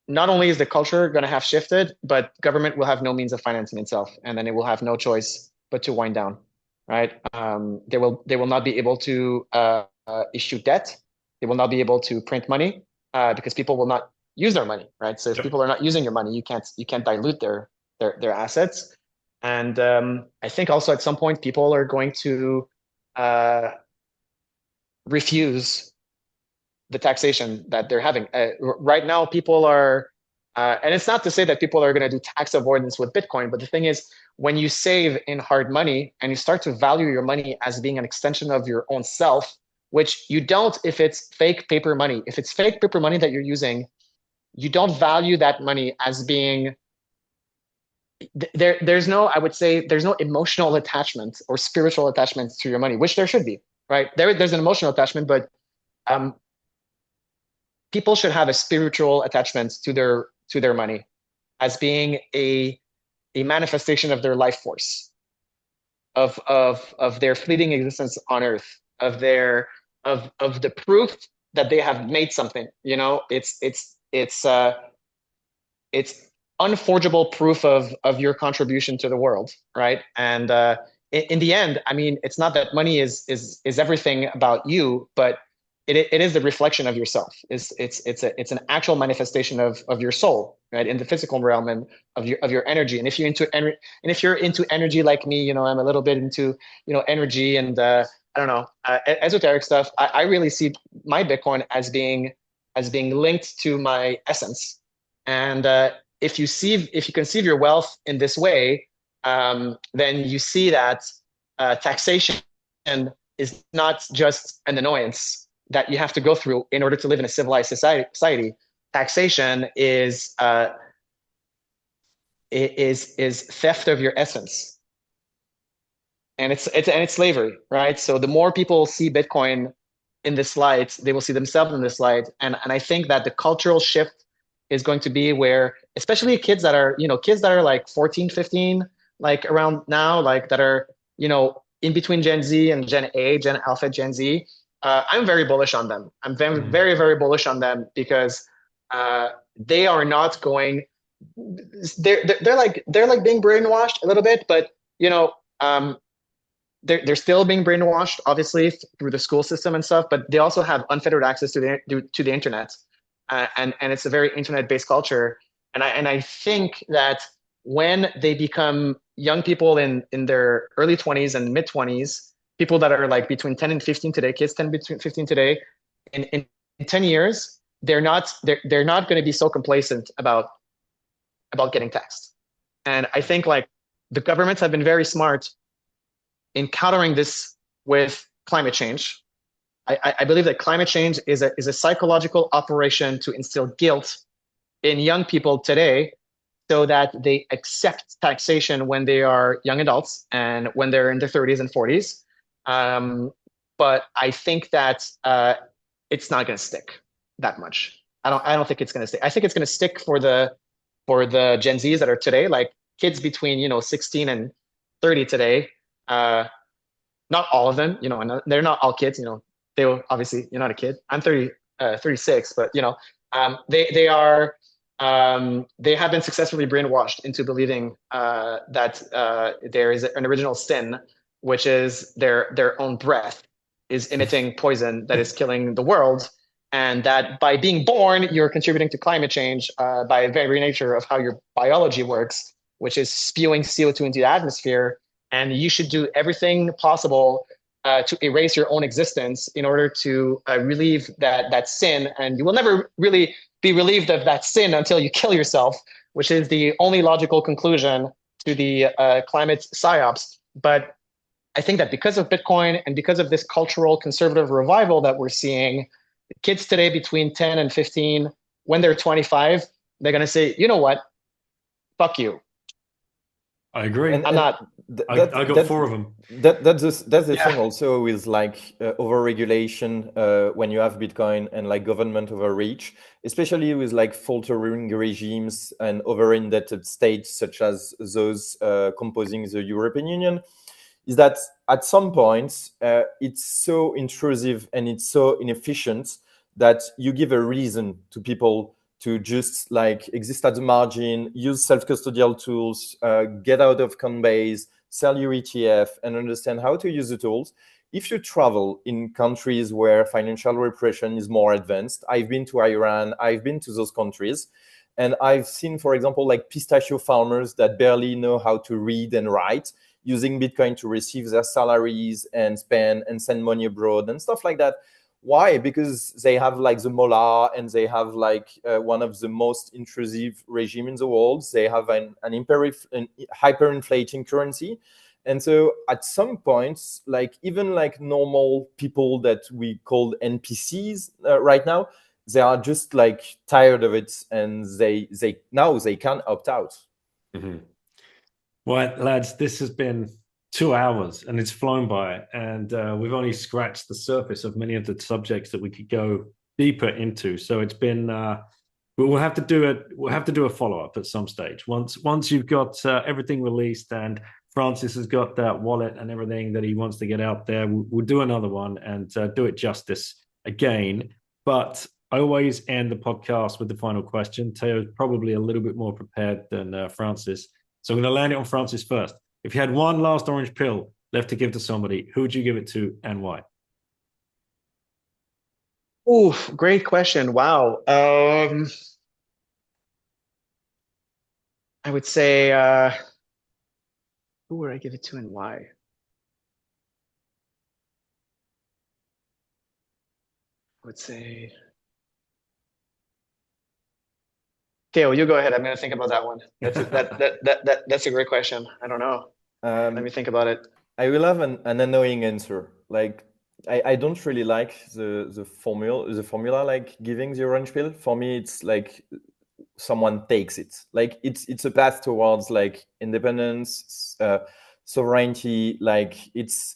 not only is the culture going to have shifted, but government will have no means of financing itself, and then it will have no choice but to wind down, right? They will not be able to issue debt. They will not be able to print money because people will not use their money, right? So if people are not using your money, you can't dilute their assets. And I think also at some point people are going to refuse the taxation that they're having. Right now, people are, and it's not to say that people are going to do tax avoidance with Bitcoin, but the thing is, when you save in hard money and you start to value your money as being an extension of your own self, which you don't if it's fake paper money. If it's fake paper money that you're using, you don't value that money as being there's no, I would say, there's no emotional attachment or spiritual attachment to your money, which there should be, right? There's an emotional attachment, but people should have a spiritual attachment to their money as being a manifestation of their life force, of their fleeting existence on Earth, of the proof that they have made something. You know, it's unforgeable proof of your contribution to the world, right? And in the end, I mean, it's not that money is everything about you, but it is the reflection of yourself. It's an actual manifestation of your soul, right, in the physical realm, and of your energy. And if you're into energy like me, you know, I'm a little bit into, you know, energy and I don't know, esoteric stuff. I really see my Bitcoin as being linked to my essence. And if you conceive your wealth in this way, then you see that taxation is not just an annoyance that you have to go through in order to live in a civilized society. Taxation is theft of your essence, and it's slavery, right? So the more people see Bitcoin in this light, they will see themselves in this light, and I think that the cultural shift is going to be where, especially kids that are like 14, 15, like around now, like that are, you know, in between Gen Z and Gen A, Gen Alpha, Gen Z. I'm very bullish on them. I'm very, very, very bullish on them because they are not going. They're like being brainwashed a little bit, but you know, they're still being brainwashed, obviously through the school system and stuff. But they also have unfettered access to the internet, and it's a very internet-based culture. And I think that when they become young people in their early 20s and mid 20s, people that are like between 10 and 15 today, kids 10 between 15 today, in 10 years, they're not going to be so complacent about getting taxed. And I think like the governments have been very smart in countering this with climate change. I believe that climate change is a psychological operation to instill guilt in young people today, so that they accept taxation when they are young adults and when they're in their 30s and 40s. But I think that it's not going to stick that much. I don't think it's going to stick. I think it's going to stick for the Gen Zs that are today, like kids between 16 and 30 today. Not all of them, and they're not all kids. They will, obviously, you're not a kid. I'm 36, but they are. They have been successfully brainwashed into believing that there is an original sin, which is their own breath is emitting poison that is killing the world, and that by being born, you're contributing to climate change by the very nature of how your biology works, which is spewing CO2 into the atmosphere. And you should do everything possible to erase your own existence in order to relieve that sin. And you will never really be relieved of that sin until you kill yourself, which is the only logical conclusion to the climate psyops. But I think that because of Bitcoin and because of this cultural conservative revival that we're seeing, kids today between 10 and 15, when they're 25, they're going to say, you know what? Fuck you. I agree. I'm not. I got 4 of them. That's the thing also with like overregulation when you have Bitcoin and like government overreach, especially with like faltering regimes and over-indebted states such as those composing the European Union, is that at some point it's so intrusive and it's so inefficient that you give a reason to people to just like exist at the margin, use self-custodial tools, get out of Coinbase, sell your ETF, and understand how to use the tools. If you travel in countries where financial repression is more advanced, I've been to Iran, I've been to those countries, and I've seen, for example, like pistachio farmers that barely know how to read and write, using Bitcoin to receive their salaries and spend and send money abroad and stuff like that. Why? Because they have like the molar, and they have like one of the most intrusive regime in the world. They have an hyperinflating currency. And so at some points, like even like normal people that we call NPCs right now, they are just like tired of it, and they can opt out. Mm-hmm. Well, lads, this has been 2 hours and it's flown by, and we've only scratched the surface of many of the subjects that we could go deeper into. So it's been, but we'll have to do it. We'll have to do a follow up at some stage. Once you've got everything released and Francis has got that wallet and everything that he wants to get out there, we'll do another one and do it justice again. But I always end the podcast with the final question. Teo's probably a little bit more prepared than Francis. So I'm going to land it on Francis first. If you had one last orange pill left to give to somebody, who would you give it to and why? Ooh, great question. Wow. I would say, who would I give it to and why? I would say, Theo, you go ahead. I'm going to think about that one. That's a great question. I don't know. Let me think about it. I will have an annoying answer. Like I don't really like the formula like giving the orange pill. For me, it's like someone takes it. Like it's a path towards like independence, sovereignty. Like it's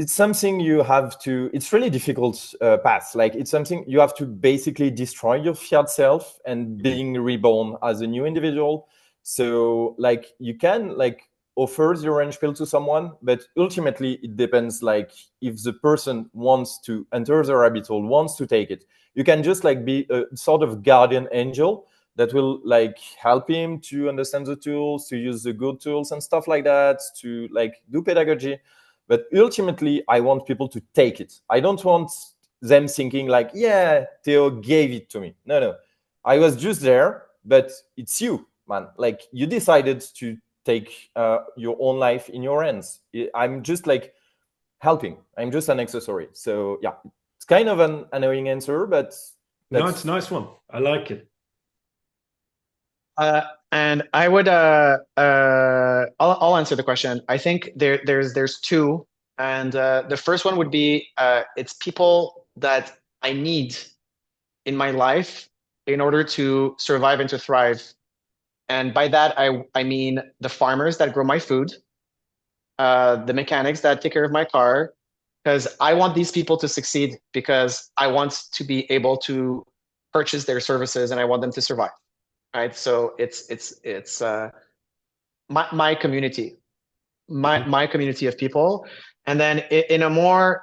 something you have to. It's really difficult path. Like it's something you have to basically destroy your fiat self and being reborn as a new individual. So like you can like offer the orange pill to someone, but ultimately it depends. Like if the person wants to enter the rabbit hole, wants to take it, you can just like be a sort of guardian angel that will like help him to understand the tools, to use the good tools and stuff like that, to like do pedagogy. But ultimately, I want people to take it. I don't want them thinking like, yeah, Theo gave it to me. No. I was just there, but it's you, man. Like you decided to take your own life in your hands. I'm just like helping. I'm just an accessory. So yeah, it's kind of an annoying answer, but no, it's a nice one. I like it. And I would I'll answer the question. I think there's two, and the first one would be it's people that I need in my life in order to survive and to thrive. And by that I mean the farmers that grow my food, the mechanics that take care of my car, because I want these people to succeed, because I want to be able to purchase their services and I want them to survive. Right, so it's my community, my community of people, and then in a more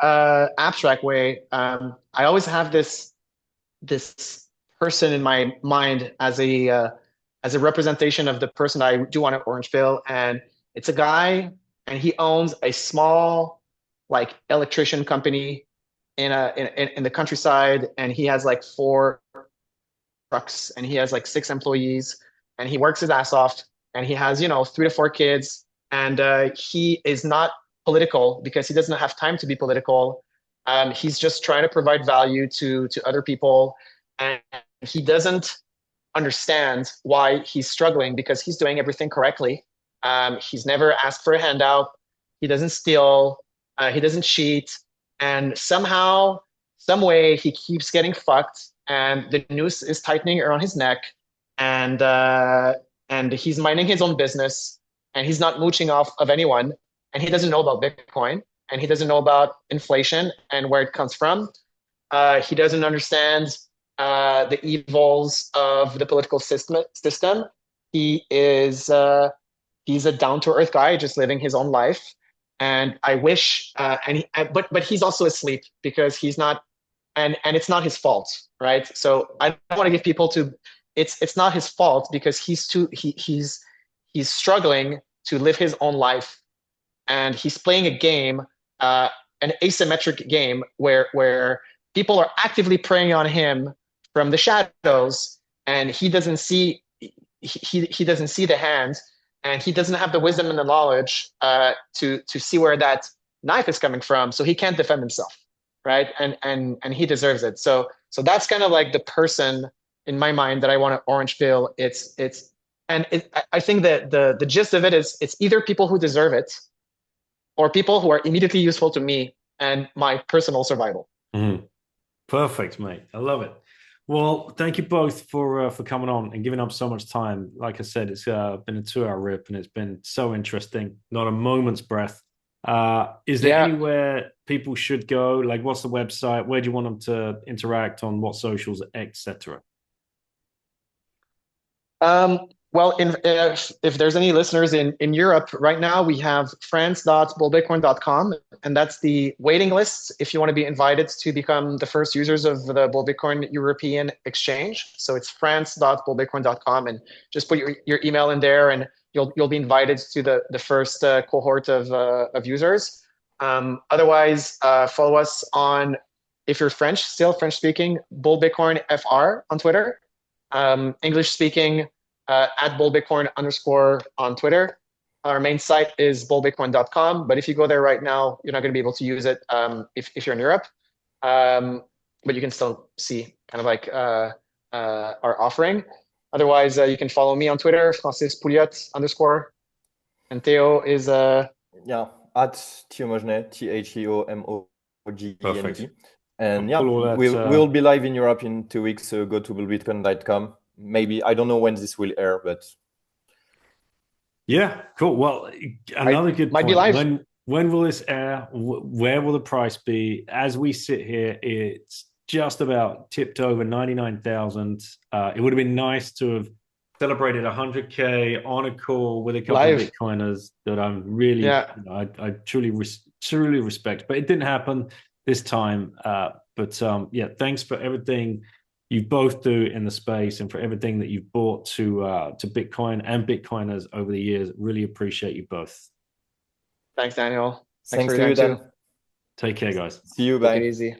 abstract way, I always have this person in my mind as a representation of the person I do want an orange pill, and it's a guy, and he owns a small like electrician company in the countryside, and he has like 4 trucks, and he has like 6 employees, and he works his ass off, and he has 3 to 4 kids, and he is not political because he doesn't have time to be political. He's just trying to provide value to other people, and he doesn't understand why he's struggling because he's doing everything correctly. He's never asked for a handout. He doesn't steal. He doesn't cheat, and somehow, some way, he keeps getting fucked, and the noose is tightening around his neck, and he's minding his own business, and he's not mooching off of anyone, and he doesn't know about Bitcoin, and he doesn't know about inflation and where it comes from. He doesn't understand the evils of the political system. He is he's a down to earth guy, just living his own life. And I wish, but he's also asleep because he's not, and it's not his fault, right? So I don't want to give people to. It's not his fault because he's struggling to live his own life, and he's playing a game, an asymmetric game where people are actively preying on him from the shadows, and he doesn't see he doesn't see the hand, and he doesn't have the wisdom and the knowledge to see where that knife is coming from, so he can't defend himself. right? And he deserves it. So that's kind of like the person in my mind that I want to orange pill. I think that the gist of it is it's either people who deserve it or people who are immediately useful to me and my personal survival. Mm-hmm. Perfect, mate. I love it. Well, thank you both for coming on and giving up so much time. Like I said, it's been a 2 hour rip and it's been so interesting. Not a moment's breath. Is there anywhere people should go? Like, what's the website? Where do you want them to interact on? What socials, etc.? Well, if there's any listeners in Europe right now, we have france.bullbitcoin.com, and that's the waiting list if you want to be invited to become the first users of the Bull Bitcoin European exchange. So it's france.bullbitcoin.com, and just put your email in there, and you'll be invited to the first cohort of users. Otherwise, follow us on, if you're still French speaking, Bull Bitcoin FR on Twitter. English speaking, at bullbitcoin _ on Twitter. Our main site is bullbitcoin.com, but if you go there right now, you're not going to be able to use it if you're in Europe. But you can still see kind of like our offering. Otherwise, you can follow me on Twitter, Francis Pouliot _ and Theo is at Thiomogene, Theomogene. Perfect. And we'll be live in Europe in 2 weeks, so go to bullbitcoin.com. Maybe, I don't know when this will air, but yeah, cool. Well, another good point. Might be live. When will this air? Where will the price be? As we sit here, it's just about tipped over 99,000. It would have been nice to have celebrated 100K on a call with a couple of Bitcoiners that I'm really, I truly respect. But it didn't happen this time. But thanks for everything you both do in the space and for everything that you've brought to Bitcoin and Bitcoiners over the years. Really appreciate you both. Thanks, Daniel. Thanks for you, Dan. Take care, guys. See you. Bye. Take it easy.